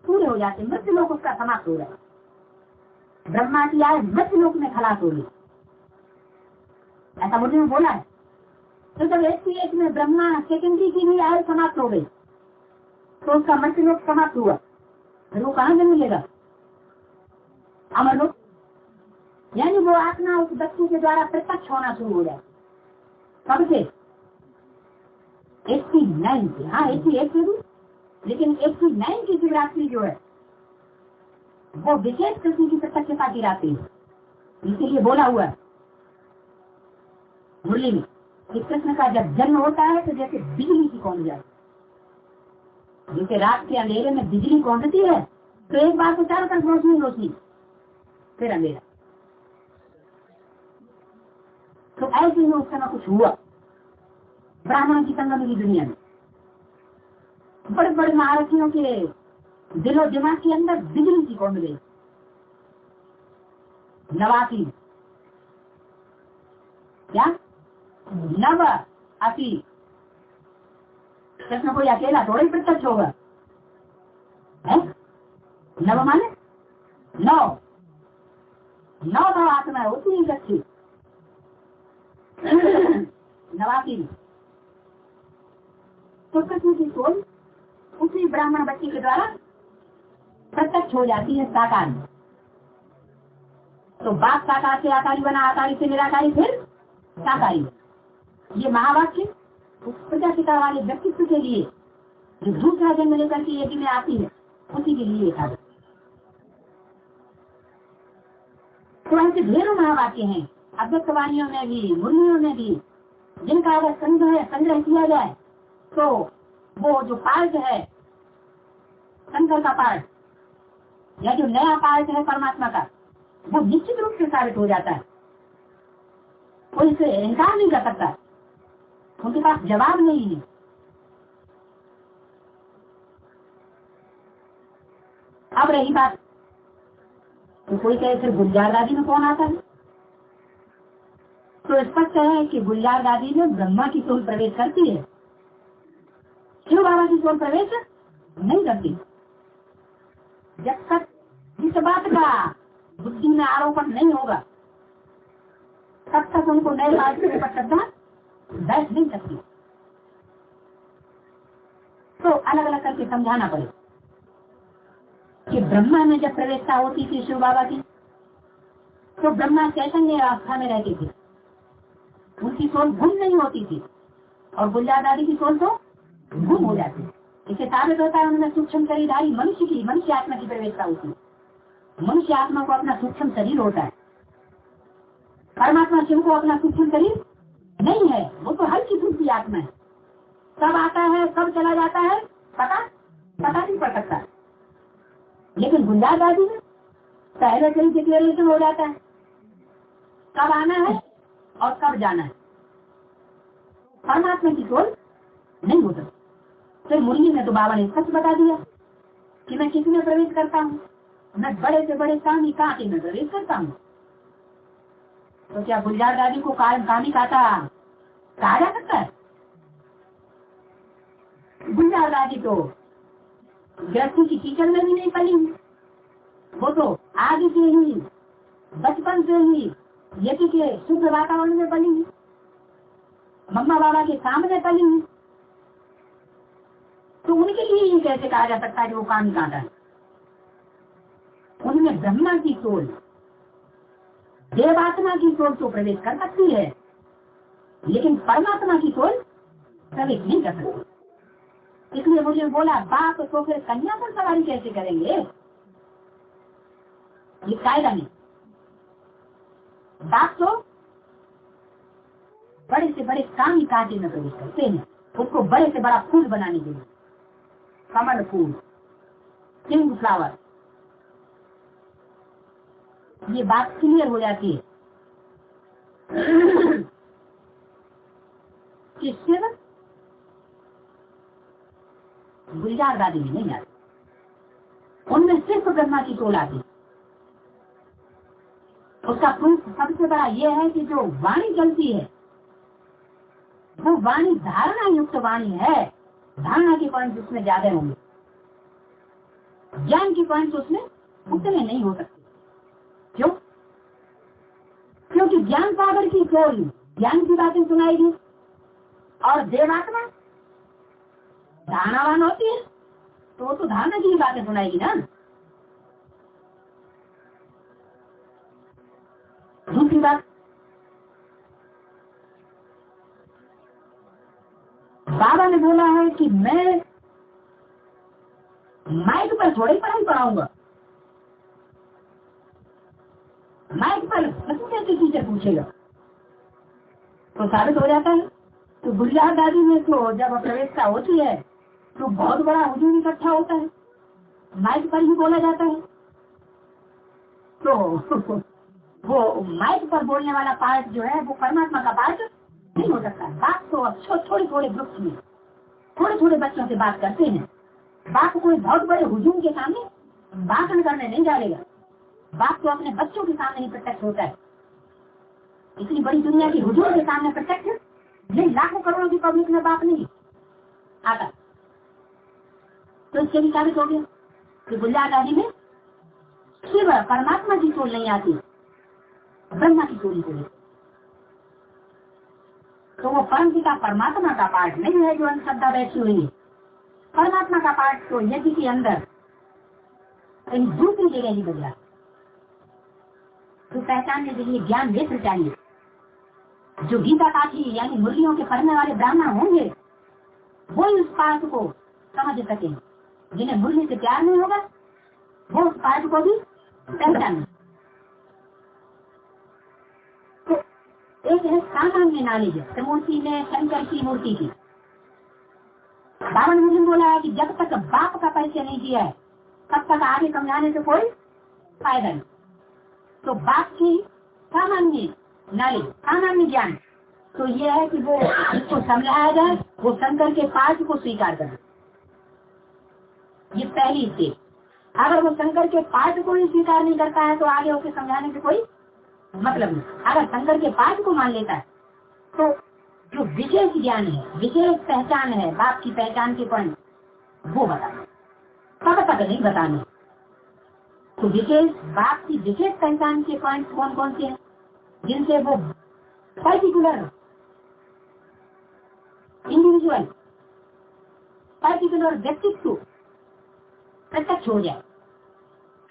पूरे हो जाते, मृत्यु लोक उसका समाप्त हो जाए। ब्रह्मा की आय मृत्यु लोक में खलास होगी, ऐसा मुझे बोला है। तो जब 88 में ब्रह्मा सेकेंडरी की भी आय समाप्त हो गई, तो उसका मृत्यु लोक समाप्त हुआ, फिर वो कहाँ से मिलेगा? अमर लोक, यानी वो आत्मा उस व्यक्ति के द्वारा प्रत्यक्ष होना शुरू हो जाए। कब से? 89 से। हाँ, 88 से भी, लेकिन 89 की शिवरात्रि जो है वो विशेष कृष्ण की प्रत्यक्षता की रात्रि है, इसीलिए बोला हुआ है मुरली में कि कृष्ण का जब जन्म होता है तो जैसे बिजली की कौन जाती, जैसे रात के अंधेरे में बिजली कौंधती है, तो एक बार तो चारों तरफ रोशनी रोशनी, फिर अंधेरा। तो ऐसे ही उस समय कुछ हुआ ब्राह्मण की संगम की दुनिया में। बड़े बड़े महारथियों के दिलो दिमाग के अंदर बिजली की कौन गई। 89 क्या 89 कृष्ण कोई अकेला थोड़ा ही प्रत्यक्ष होगा है? नव माने 9 आत्मा होती है इकट्ठी 89। तो कृष्ण की सोल उसी ब्राह्मण बच्ची के द्वारा प्रत्यक्ष हो जाती है साकार में। तो बाप साकार से आकारी बना, आकारी से निराकारी, फिर साकारी। ये महावाक्य उस प्रजापिता वाले व्यक्तित्व के लिए जो दूसरा जन्म लेकर के यज्ञ में आती है, उसी के लिए था। तो ऐसे ढेरों महावाक्य हैं अव्यक्तवाणियों में भी, मुरलियों में भी, जिनका अगर संग्रह किया जाए तो वो जो पार्ट है शंकर का पार्ट, या जो नया पार्ट है परमात्मा का, वो निश्चित रूप से साबित हो जाता है। कोई इसे इनकार नहीं कर सकता, उनके पास जवाब नहीं है। अब रही बात, तो कोई कहे फिर गुलजार दादी में कौन आता है? तो स्पष्ट है कि गुलजार दादी में ब्रह्मा की सोल प्रवेश करती है, शिव बाबा की सोल प्रवेश नहीं करती। जब तक इस बात का बुद्धि में आरोपण नहीं होगा, तब तक उनको नए मार्ग के ऊपर श्रद्धा बैठ नहीं सकती। तो अलग अलग करके समझाना पड़े कि ब्रह्मा में जब प्रवेशता होती थी शिव बाबा की, तो ब्रह्मा चैतन्य अवस्था में रहती थी, उनकी सोल गुम नहीं होती थी, और गुलजार दादी की सोल तो गुम हो जाती। इसे साबित होता है उनमें सूक्ष्म शरीरधारी मनुष्य आत्मा की प्रवेशता होती है। मनुष्य आत्मा को अपना सूक्ष्म शरीर होता है, परमात्मा शिव को अपना सूक्ष्म शरीर नहीं है, वो तो हल्की फुल्की आत्मा है। कब आता है कब चला जाता है पता नहीं पड़ सकता। लेकिन गुलजार दादी में पहले से ही डिक्लेरेशन हो जाता है कब आना है और कब जाना है। परमात्मा की सोल नहीं हो सकती। फिर मुरली में तो बाबा ने सच बता दिया कि मैं किसमें प्रवेश करता हूँ, मैं बड़े से बड़े कामी कांटे में प्रवेश करता हूँ। तो क्या गुलजार दादी को कामी कांटा कहा जा सकता है? गुलजार दादी तो गृहस्थी की कीचड़ में भी नहीं पली, वो तो आदि से ही बचपन से ही यति के शुद्ध वातावरण में पली, मम्मा बाबा के सामने पली। तो उनके लिए ये कैसे कहा जा सकता है कि वो कामी कांटा है? उनमें ब्रह्मा की सोल, देवात्मा की सोल तो प्रवेश कर सकती है, लेकिन परमात्मा की सोल प्रवेश नहीं कर सकती। इसलिए मुझे बोला बाप तो फिर कन्या पर सवारी कैसे करेंगे? ये कायदा नहीं। बाप तो बड़े से बड़े कामी कांटे में प्रवेश करते हैं, उसको बड़े से बड़ा फूल बनाने के लिए, कमल फूल, किंग फ्लावर, ये बात क्लियर हो जाती है कि शिव गुलजार दादी में नहीं आती, उनमें सिर्फ ब्रह्मा की सोल आती। उसका प्रूफ सबसे बड़ा ये है कि जो वाणी चलती है वो वाणी धारणा युक्त वाणी है। धारणा के पॉइंट उसमें ज्यादा होंगे, ज्ञान के पॉइंट उसमें उतने नहीं हो सकते। क्यों? क्योंकि ज्ञान सागर की सोल ज्ञान की बातें सुनाएगी, और देवात्मा धारणावान होती है तो वो तो धारणा की बातें सुनाएगी ना। दूसरी बात, बाबा ने बोला है कि मैं माइक पर थोड़ी पढ़ाई पढ़ाऊंगा, माइक पर कैसे टीचर पूछेगा। तो साबित हो जाता है। तो गुलजार दादी में तो जब प्रवेशता होती है तो बहुत बड़ा हुजूम इकट्ठा होता है, माइक पर ही बोला जाता है। तो वो माइक पर बोलने वाला पार्ट जो है वो परमात्मा का पार्ट नहीं हो सकता। बाप तो अब थोड़े ग्रुप्स में थोड़े बच्चों से बात करते हैं। बाप कोई बहुत बड़े हुजूम के सामने भाषण करने नहीं जाएगा, बाप तो अपने बच्चों के सामने ही प्रत्यक्ष होता है। इतनी बड़ी दुनिया की हुजूम के सामने प्रत्यक्ष नहीं, लाखों करोड़ों की पब्लिक में बाप नहीं आता। तो इसके भी साबित हो गया कि गुलजार दादी में शिव परमात्मा की सोल नहीं आती, ब्रह्मा की सोल को। तो वो परम पिता परमात्मा का पार्ट नहीं है जो अंधश्रद्धा बैठी हुई है। परमात्मा का पार्ट तो यज्ञ के अंदर कहीं दूसरी जगह ही बदला। तो पहचानने के लिए ज्ञान नेत्र चाहिए। जो गीता पाठी यानी मुरलियों के पढ़ने वाले ब्राह्मण होंगे वो उस पाठ को समझ सके। जिन्हें मुरली से प्यार नहीं होगा वो उस पाठ को भी पहचाने। तो एक है सामान्य नॉलेज त्रिमूर्ति में शंकर की मूर्ति की। बावन मुझे बोला है कि जब तक बाप का परिचय नहीं दिया है तब तक आगे समझाने से कोई फायदा नहीं। तो बाप की सामान्य नॉलेज, सामान्य ज्ञान तो ये है कि वो जिसको समझाया जाए वो शंकर के पाठ को स्वीकार करे। ये पहली स्टेज। अगर वो शंकर के पाठ को ही स्वीकार नहीं करता है तो आगे होकर समझाने से कोई मतलब नहीं। अगर शंकर के पाठ को मान लेता है तो जो विशेष ज्ञान है, विशेष पहचान है, बाप की पहचान के पॉइंट वो बताना, तब तक नहीं बताने। तो विशेष बाप की विशेष पहचान के पॉइंट कौन कौन से हैं जिनसे वो पर्टिकुलर इंडिविजुअल, पर्टिकुलर व्यक्तित्व प्रत्यक्ष हो जाए।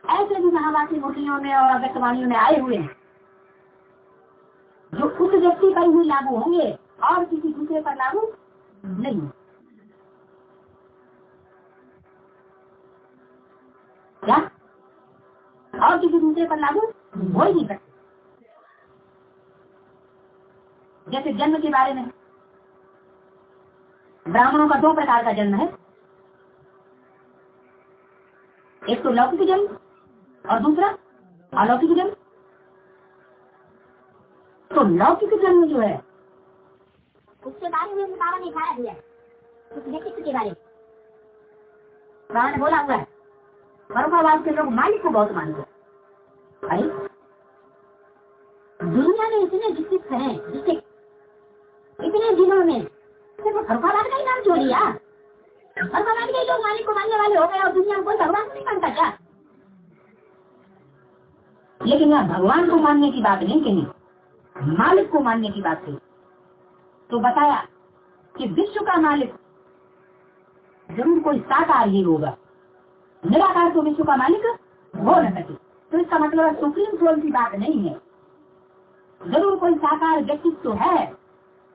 ऐसे भी महावासी मूर्तियों में और अव्यक्तवाणियों में आए हुए हैं जो उस व्यक्ति पर ही लागू होंगे और किसी दूसरे पर लागू नहीं। क्या और किसी दूसरे पर लागू हो ही नहीं सकते। जैसे जन्म के बारे में, ब्राह्मणों का 2 प्रकार का जन्म है, एक तो लौकिक जन्म और दूसरा अलौकिक जन्म। तो लौकिक जन्म जो है उसके बारे में बाबा ने कहा दिया, उस व्यक्तित्व के बारे में बाबा ने बोला हुआ है। परंपरावाद के लोग मालिक को बहुत मानते हैं। अरे दुनिया में इतने विकसित हैं, जिसके इतने दिनों में सिर्फ परंपरावाद का ही नाम क्यों लिया? परंपरावाद के लोग मालिक को मानने वाले हो गए और दुनिया में कोई भगवान को नहीं मानता क्या? लेकिन यहाँ भगवान को मानने की बात नहीं कही, मालिक को मानने की बात कही। तो बताया कि विश्व का मालिक जरूर कोई साकार ही होगा, निराकार तो विश्व का मालिक हो न सके। तो इसका मतलब सुप्रीम सोल की बात नहीं है, जरूर कोई साकार व्यक्तित्व है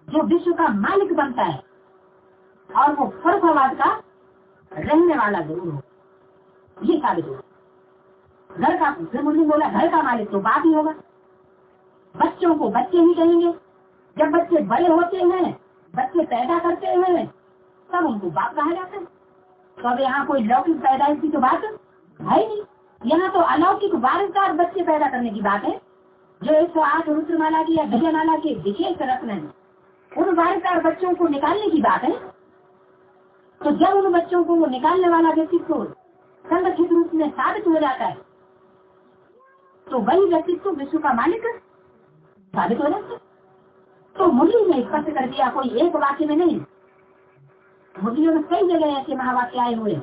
जो विश्व का मालिक बनता है और वो फर्कवाद का रहने वाला जरूर हो, ये साबित हो। घर का, फिर मुझे बोला घर का मालिक तो बाप ही होगा, बच्चों को बच्चे ही कहेंगे। जब बच्चे बड़े होते हैं, बच्चे पैदा करते हैं, तब उनको बाप कहा जाता है। तो अब यहाँ कोई लौकिक पैदाइश की तो बात है ही नहीं। यहाँ तो अलौकिक वारसदार बच्चे पैदा करने की बात है, जो 108 रुद्रमाला की या विजयमाला के विशेष रत्न है, उन वारसदार बच्चों को निकालने की बात है। तो जब उन बच्चों को वो निकालने वाला व्यक्तित्व संगठित रूप में साबित हो जाता है तो वही व्यक्तित्व विश्व का मालिक साबित हो जाता है। तो मुरली ने स्पष्ट कर दिया, कोई एक वाक्य में नहीं, मुरलियों में कई जगह ऐसे महावाक्य आए हुए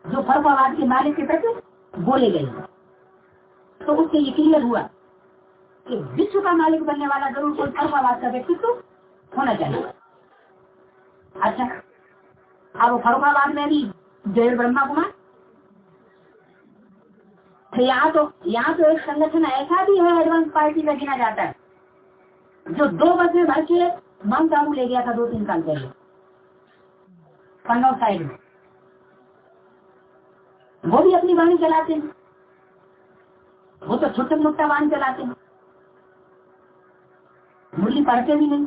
जो फर्कवाद के मालिक के प्रति बोले गए। तो उससे ये क्लियर हुआ कि विश्व का मालिक बनने वाला जरूर कोई फर्कवाद का व्यक्तित्व होना चाहिए। अच्छा, अब फर्कवाद में भी जय ब्रह्मा कुमार, तो यहाँ तो एक संगठन ऐसा भी है एडवांस पार्टी का गिना जाता है जो 2 बस में भर के माउंट आबू ले गया था 2-3 साल पहले कन्नौज साइड में। वो भी अपनी वाणी चलाते हैं, वो तो छोटे मोटा वाणी चलाते हैं, मुरली पढ़ते भी नहीं।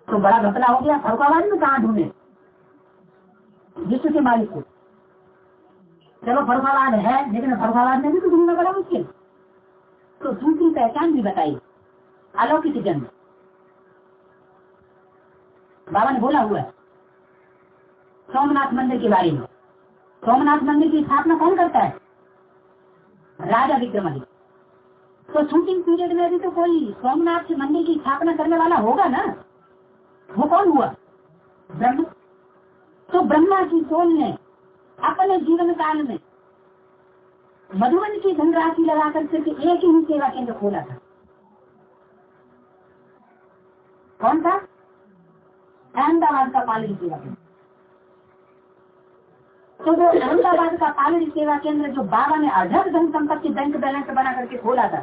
तो बड़ा घपला हो गया। फर्कवाद में कहाँ ढूंढे विश्व के मालिक को? चलो फर्कवाद है, लेकिन फर्कवाद में भी तो ढूंढना बड़ा मुश्किल। तो दूसरी पहचान भी बताई, अलौकिक जन्म। बाबा ने बोला हुआ है सोमनाथ मंदिर के बारे में। सोमनाथ मंदिर की स्थापना कौन करता है? राजा विक्रमादित्य। तो शूटिंग पीरियड में भी तो कोई सोमनाथ मंदिर की स्थापना करने वाला होगा ना। वो कौन हुआ? ब्रह्मा। तो ब्रह्मा की सोल ने अपने जीवन काल में मधुबन की धनराशि लगाकर सिर्फ एक ही सेवा केंद्र खोला था। कौन था? अहमदाबाद का पालड़ी सेवा केंद्र। तो वो अहमदाबाद का पालड़ी सेवा केंद्र जो बाबा ने अढक धन संपत्ति बैंक बैलेंस बना करके खोला था,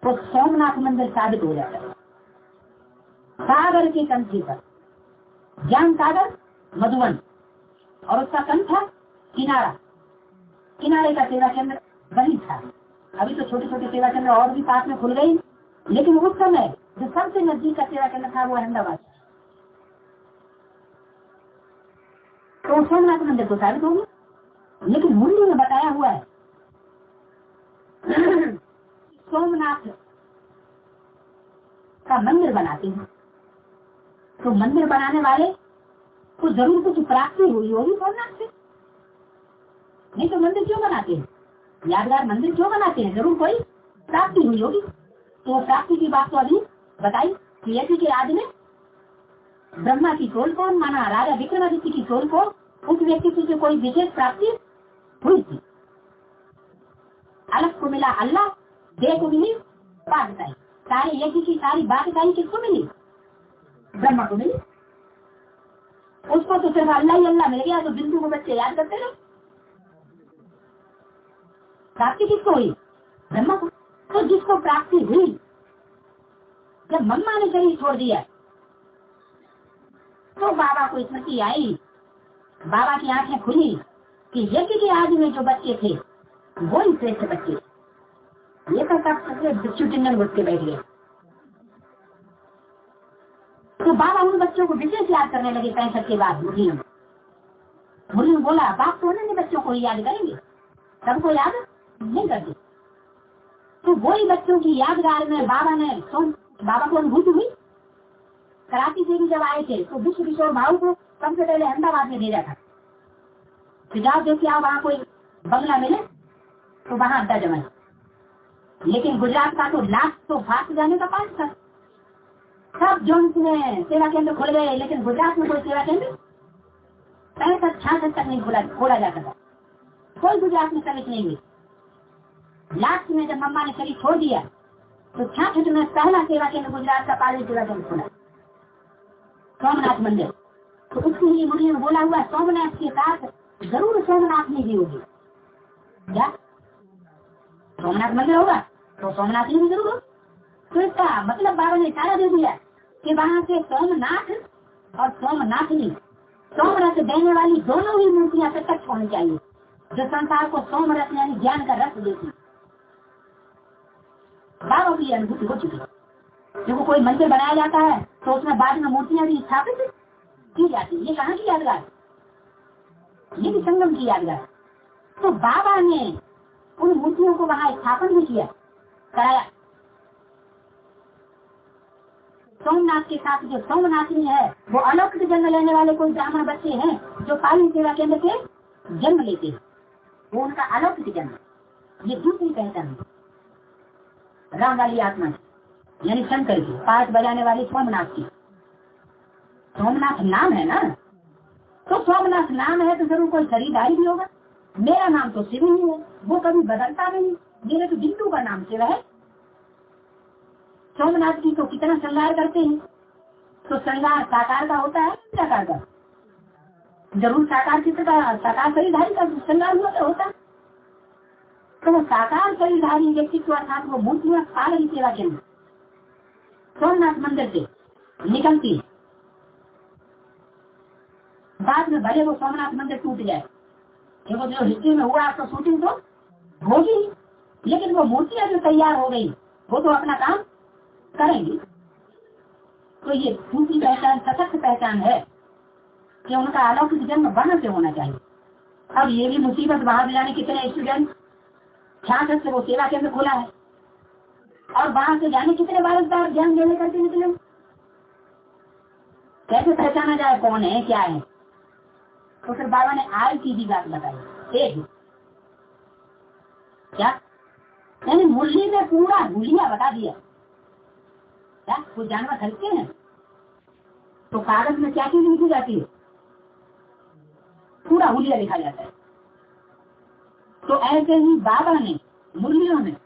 तो सोमनाथ मंदिर साबित हो जाता है। सागर के कंठे पर, ज्ञान सागर मधुबन, और उसका कंठ था किनारा, किनारे का सेवा केंद्र वही था। अभी तो छोटे छोटे सेवा केंद्र और भी पास में खुल गई, लेकिन उस समय जो सबसे नजदीक का सेवा केंद्र था वो अहमदाबाद। वो सोमनाथ मंदिर तो साबित होगी। लेकिन मुरली में बताया हुआ है सोमनाथ का मंदिर बनाते हैं तो मंदिर बनाने वाले को जरूर कुछ प्राप्ति हुई होगी सोमनाथ से, नहीं तो मंदिर क्यों बनाते हैं? यादगार मंदिर क्यों बनाते हैं? जरूर कोई प्राप्ति हुई होगी। तो प्राप्ति की बात तो अभी बताई कि यदि के आदि में ब्रह्मा की सोल को माना राजा विक्रमादित्य की सोल को उस व्यक्ति से कोई विशेष प्राप्ति हुई थी। अलग को मिला अल्लाह, देह को मिली बादशाही, सारे यज्ञ की सारी बादशाही किसको मिली? ब्रह्मा को मिली। उसको तो सिर्फ अल्लाह ही अल्लाह मिल गया। तो बिंदु को बच्चे याद करते रहे। प्राप्ति किसको हुई? ब्रह्मा को। तो जिसको प्राप्ति हुई, जब मम्मा ने शरीर छोड़ दिया तो बाबा को स्मृति आई, बाबा की आंखें खुली कि यज्ञ के आदि में जो बच्चे थे वो ही श्रेष्ठ बच्चे। ये तो सब बिच्छू टिंडन घुस के बैठ गए। तो बाबा उन बच्चों को विशेष याद करने लगे 65 के बाद। मुरली में बोला बाप तो उन्होंने बच्चों को ही याद करेंगे, सबको याद नहीं करते। तो वही बच्चों की यादगार में बाबा को अनुभूति हुई। कराची से भी जब आए थे तो विश्व किशोर भाऊ को सबसे पहले अहमदाबाद में भेजा था। जाओ देखिए आओ वहाँ कोई बंगला मिले तो वहाँ अड्डा जमाए। लेकिन गुजरात का तो लास्ट तो फास्ट जाने का पास था। सब जोन में सेवा केंद्र खुल गए, लेकिन गुजरात में कोई सेवा केंद्र 65-66 तक नहीं खोला जा सका। कोई गुजरात में सर्विस नहीं हुई। लास्ट में जब मम्मा ने शरीर छोड़ दिया तो 66 में पहला सेवा केंद्र गुजरात का पाली सेवा केंद्र खुला, सोमनाथ मंदिर। तो उसके लिए मुरली में बोला हुआ सोमनाथ के साथ जरूर सोमनाथ में भी होगी। क्या सोमनाथ मंदिर होगा तो सोमनाथ में भी जरूर हो। तो इसका मतलब बाबा ने इशारा दे दिया कि वहाँ से सोमनाथ और सोमनाथनी, सोमरस देने वाली दोनों ही मूर्तियां प्रत्यक्ष होनी चाहिए, जो संसार को सोमरस यानी ज्ञान का रस देती। बाबा की अनुभूति हो चुकी है। क्योंकि कोई मंदिर बनाया जाता है तो उसमें बाद में मूर्तियां भी स्थापित की जाती है। ये कहाँ की यादगार? ये भी संगम की यादगार। तो बाबा ने उन मूर्तियों को वहाँ स्थापन भी किया, कराया। सोमनाथ के साथ जो सोमनाथनी है वो अलौकिक जन्म लेने वाले कोई ब्राह्मण बच्चे हैं जो पाली सेवा केंद्र के जन्म लेते हैं, वो उनका अलौकिक जन्म। ये दूसरी पहचान है राम वाली आत्मा की, यानी शंकर की, पाठ बजाने वाली सोमनाथ की। सोमनाथ नाम है ना, तो सोमनाथ नाम है तो जरूर कोई शरीरधारी भी होगा। मेरा नाम तो शिव ही है, वो कभी बदलता नहीं। मेरे तो बिंदु का नाम शिव है। सोमनाथ जी तो कितना श्रृंगार करते हैं, तो श्रृंगार साकार का होता है निराकार का? जरूर साकार चित्र का, साकार शरीरधारी का श्रृंगार होता है। तो वो साकार शरीरधारी व्यक्तित्व अर्थात वो मूर्तियां सारी सेवा केंद्र सोमनाथ मंदिर से निकलती है। बाद में भले वो सोमनाथ मंदिर टूट जाए, देखो जो हिस्ट्री में हुआ तो शूटिंग तो होगी, लेकिन वो मूर्तियां जो तैयार हो गई वो तो अपना काम करेंगी। तो ये दूसरी पहचान, सशक्त पहचान है कि उनका अलौकिक जन्म वर्ण से होना चाहिए। अब ये भी मुसीबत, बाहर जाने कितने स्टूडेंट 66 से वो सेवा केंद्र खुला है और वहां से जाने कितने बार ज्ञान देने करके निकले। कैसे पहचाना जाए कौन है क्या है? तो फिर बाबा ने आज की भी बात बताई। एक क्या यानी मुरली में पूरा हुलिया बता दिया। क्या कुछ जानवर खरीदते हैं तो कागज में क्या चीज लिखी जाती है? पूरा हुलिया लिखा जाता है। तो ऐसे ही बाबा ने मुरलियों में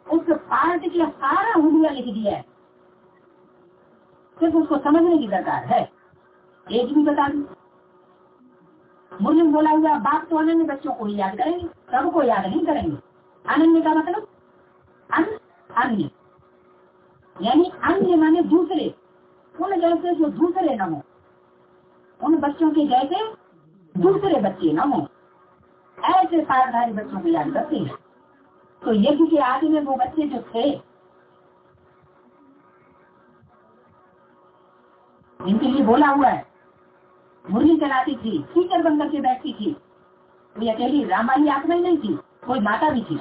उस पार्ट का सारा हुलिया लिख दिया है। सिर्फ उसको समझने की दरकार है। एक भी बता दी मुरली में बोला हुआ बाप तो अनन्य बच्चों को ही याद करेंगे, सबको याद नहीं करेंगे। अनन्य का मतलब अन्य, यानी अन्य माने दूसरे, उन जैसे जो दूसरे न हो, उन बच्चों के जैसे दूसरे बच्चे न हो, ऐसे सारधारी बच्चों को याद करते हैं। तो यज्ञ के आदि में वो बच्चे जो थे इनके लिए बोला हुआ है मुरली चलाती थी, टीचर बनकर के बैठती थी। कोई अकेली राम वाली आत्मा ही नहीं थी, कोई माता भी थी।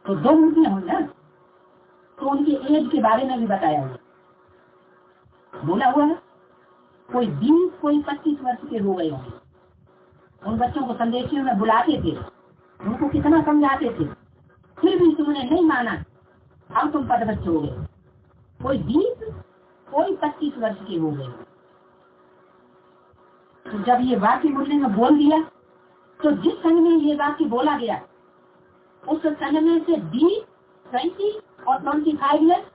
तो दो मूर्तियां हुई ना। तो उनकी एज के बारे में भी बताया हुआ, बोला हुआ है। कोई 20 कोई 25 वर्ष के हो गए होंगे। उन बच्चों को संदेशियों में बुलाते थे, उनको कितना समझाते थे, फिर भी तुमने नहीं माना। अब तुम पदभ्रष्ट हो गए। कोई 20 कोई 25 वर्ष के हो गए। तो जब ये वाक्य मुरली में बोल दिया, तो जिस संघ में ये वाक्य बोला गया उस संघ में से 20, 20 और 25 ईयर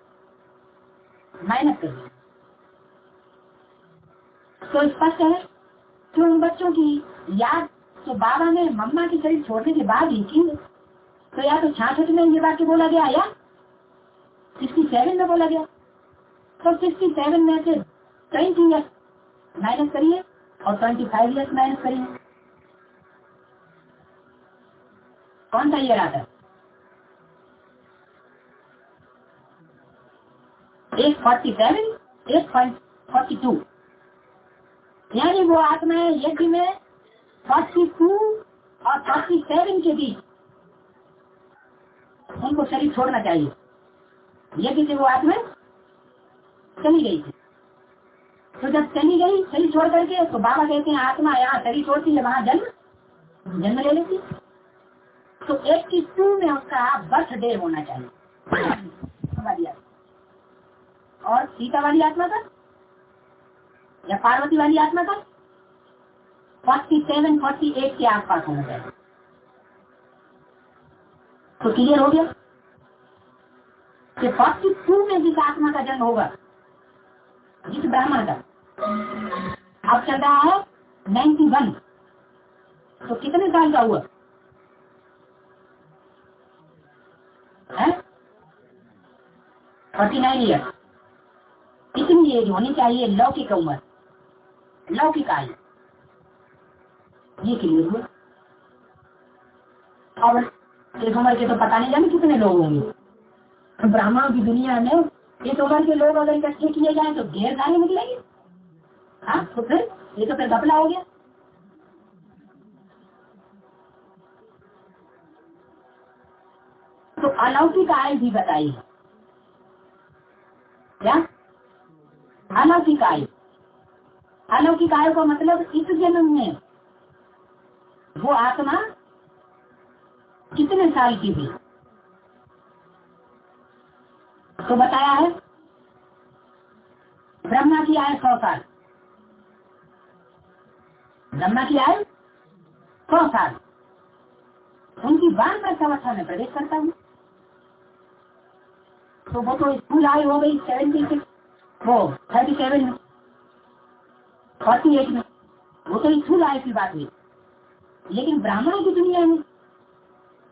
माइनस कर दिया। तो स्पष्ट है कि उन बच्चों की याद तो बाबा ने मम्मा की शरीर छोड़ने के बाद ही की। तो या तो 66 में ये वाक्य बोला गया या 67 में बोला गया। तो 67 में से 20 ईयर माइनस करिए और 25 ईयर माइनस करिए, कौन सा ईयर आता है? एक 47, एक 42। यानी वो आत्माएं यज्ञ में 42 और 47 के बीच उनको शरीर छोड़ना चाहिए। यज्ञ से वो आत्मा चली गई थी। तो जब चली गई शरीर छोड़ करके, तो बाबा कहते हैं आत्मा यहाँ शरीर छोड़ती है, वहां जन्म ले लेती। तो 82 में उसका बर्थडे होना चाहिए। और सीता वाली आत्मा का या पार्वती वाली आत्मा का 47, 48 के आसपास होना चाहिए। तो क्लियर हो गया कि 42 में जिस आत्मा का जन्म होगा, जिस ब्राह्मण का, अब चल रहा है 91। तो कितने साल का हुआ है? 49 ईयर। इतनी एज होनी चाहिए लौकिक उम्र, लौकिक आयु। ये क्लियर हुआ। अब इस उम्र के तो पता नहीं जाने कितने लोग होंगे। तो ब्राह्मणों की दुनिया में इस उम्र के लोग अगर इकट्ठे किए जाए तो ढेर सारे निकलेंगे। हाँ, तो फिर ये तो फिर घपला हो गया। तो अलौकिक आयु भी बताइए क्या? अलौकिक आयु, अलौकिक आयु का मतलब इस जन्म में वो आत्मा कितने साल की थी? तो बताया है ब्रह्मा की आयु 100 साल। ब्रह्मा की आयु 100 साल। उनकी वानप्रस्थ अवस्था में प्रवेश करता हूँ। तो वो तो स्कूल आयु हो गई 76, वो 37 में, 48 में, वो तो स्कूल आयु की बात हुई। लेकिन ब्राह्मणों की दुनिया में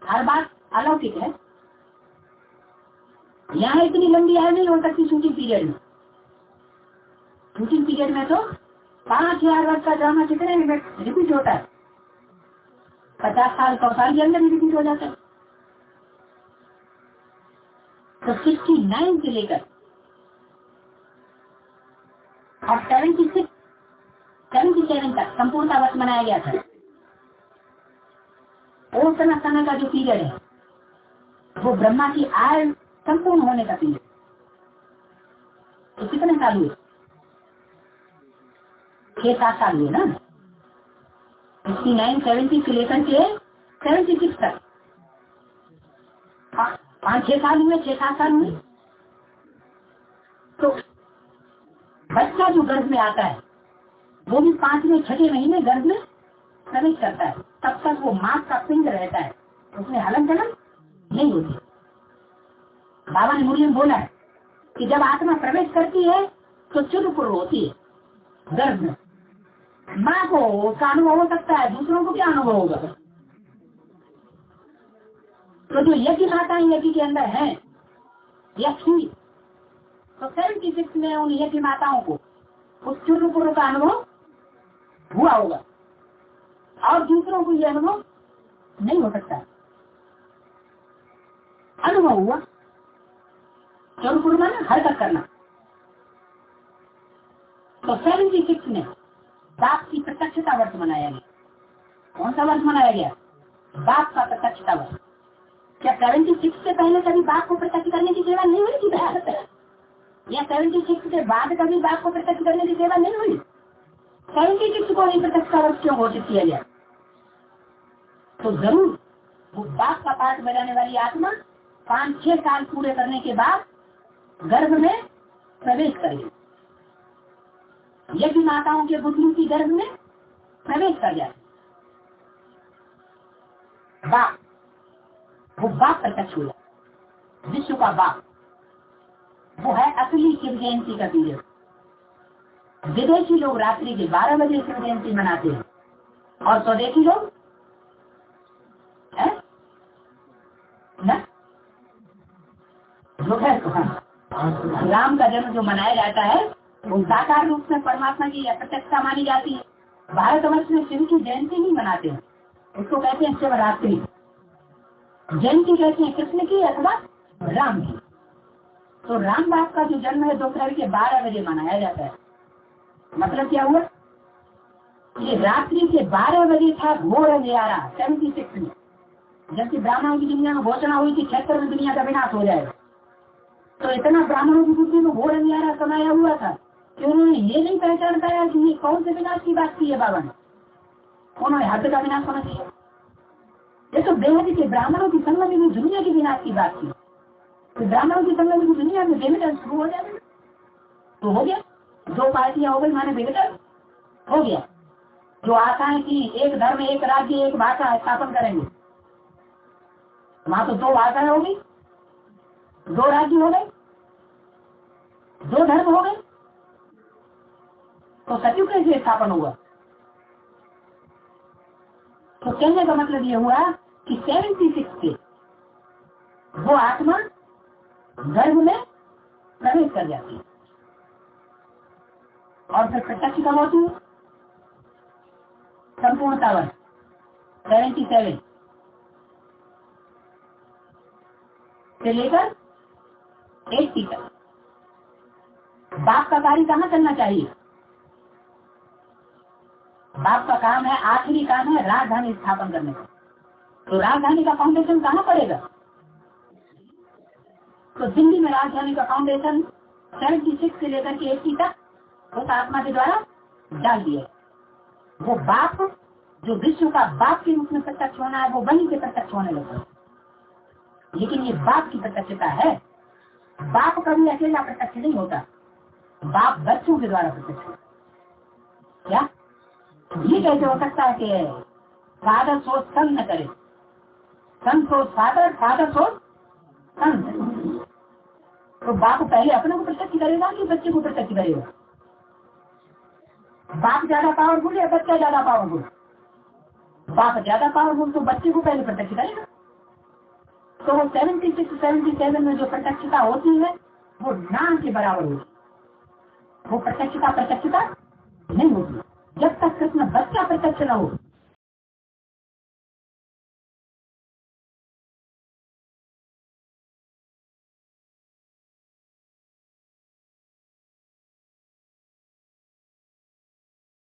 हर बात अलौकिक है। यहाँ इतनी लंबी आयु नहीं हो सकती शूटिंग पीरियड में। शूटिंग पीरियड में तो 5000 वर्ष का ड्रामा कितने मिनट रिपीट होता है? 50 साल 100 साल के अंदर रिपीट हो जाता है। तो 69 से लेकर और 76, 77 तक संपूर्णता वर्ष बनाया गया था। वो समय का जो पीरियड है वो ब्रह्मा की आयु संपूर्ण होने का पीरियड। तो कितने साल हुए? 6-7 साल हुए ना। 69, 70 से लेकर के 76 तक 5-6 साल हुए, 6-7 साल हुए। तो बच्चा जो गर्भ में आता है वो भी 5वें 6ठे महीने गर्भ में प्रवेश करता है। तब तक वो मां का पिंड रहता है, उसमें हलन चलन नहीं होती। बाबा ने मुरली में बोला है कि जब आत्मा प्रवेश करती है तो चुरपुर होती है गर्भ में। माँ को उसका अनुभव हो सकता है, दूसरों को क्या अनुभव होगा? तो जो यज्ञ माताएं यज्ञ के अंदर है यक्षी, तो 76 में उन यज्ञ माताओं को उस चुरपुर का अनुभव हुआ होगा और दूसरों को यह अनुभव नहीं हो सकता। अनुभव हुआ चुरपुर में हरकत करना। तो 76 में बाप की प्रत्यक्षता वर्ष मनाया गया। कौन सा वर्ष मनाया गया? बाप का प्रत्यक्षता वर्ष। क्या 76 से पहले कभी बाप को प्रत्यक्ष करने की सेवा नहीं हुई थी? या 76 के बाद कभी बाप को प्रत्यक्ष करने की सेवा नहीं हुई? 76 को ही प्रत्यक्ष का वर्ष क्यों घोषित किया गया? तो जरूर वो बाप का पाठ बजाने वाली आत्मा 5-6 साल पूरे करने के बाद गर्भ में प्रवेश करेगी। यज्ञ माताओं के बुद्धि की गर्भ में प्रवेश कर जाए। बाप, वो बाप प्रत्यक्ष हुआ, विश्व का बाप। वो है असली शिव जयंती का पीरियड। विदेशी लोग रात्रि के 12 बजे शिव जयंती मनाते हैं और स्वदेशी लोग राम का जन्म जो मनाया जाता है वो साकार रूप में परमात्मा की प्रत्यक्षता मानी जाती है। भारतवर्ष में शिव की जयंती नहीं मनाते हैं, उसको कहते हैं शिवरात्रि। जयंती कहते हैं कृष्ण की अथवा राम की। तो राम बाप का जो जन्म है दोपहर के 12 बजे मनाया जाता है। मतलब क्या हुआ? ये रात्रि के 12 बजे था घोर अंधियारा 76 में, जबकि ब्राह्मणों की दुनिया में घोषणा हुई थी 76 में दुनिया का विनाश हो जाएगा। तो इतना ब्राह्मणों की बुद्धि में घोर अंधियारा समाया हुआ था कि उन्होंने ये नहीं पहचान पाया कि ये कौन से विनाश की बात की है बाबा ने। उन्होंने हद का विनाश होना चाहिए। ये तो बेहद के ब्राह्मणों की संगति में दुनिया के विनाश की बात की। तो ब्राह्मणों की संगति में दुनिया में बेमिटन शुरू हो जाएगा। तो हो गया, 2 पार्टियां हो गई, माने बेमिटन हो गया। जो आशा है कि एक धर्म, एक राज्य, एक भाषा स्थापन करेंगे, वहां तो 2 भाषाएं होगी, 2 राज्य हो गए, 2 धर्म हो गए। तो सतयुग कैसे स्थापन हुआ? तो कहने का मतलब ये हुआ कि 76 से वो आत्मा गर्भ में प्रवेश कर जाती है और फिर प्रत्यक्ष कब होती है? संपूर्णता वर्ष 77 से लेकर 80 तक। बाप का कार्य कहाँ करना चाहिए? बाप का काम है, आखिरी काम है राजधानी स्थापन करने का। तो राजधानी का फाउंडेशन कहाँ पड़ेगा? तो दिल्ली में राजधानी का फाउंडेशन 76 से लेकर के 80 तक उस आत्मा के द्वारा डाल दिया। वो बाप जो विश्व का बाप के रूप में प्रत्यक्ष होना है वो वहीं से प्रत्यक्ष होने लगा। लेकिन ये बाप की प्रत्यक्षता है। बाप कभी अकेला प्रत्यक्ष नहीं होता, बाप बच्चों के द्वारा प्रत्यक्ष होता। क्या ये कैसे हो सकता है कि फादर सोच सन न करे, सन सोच फादर, फादर सोच सन? तो बाप पहले अपने को प्रत्यक्ष करेगा कि बच्चे को प्रत्यक्ष करेगा? बाप ज्यादा पावरफुल या बच्चा ज्यादा पावरफुल? बाप ज्यादा पावरफुल तो बच्चे को पहले प्रत्यक्ष करेगा। तो वो 76-77 में जो प्रत्यक्षता होती है वो ना के बराबर होती। वो प्रत्यक्षता नहीं होती जब तक कृष्ण बच्चा प्रत्यक्ष न हो।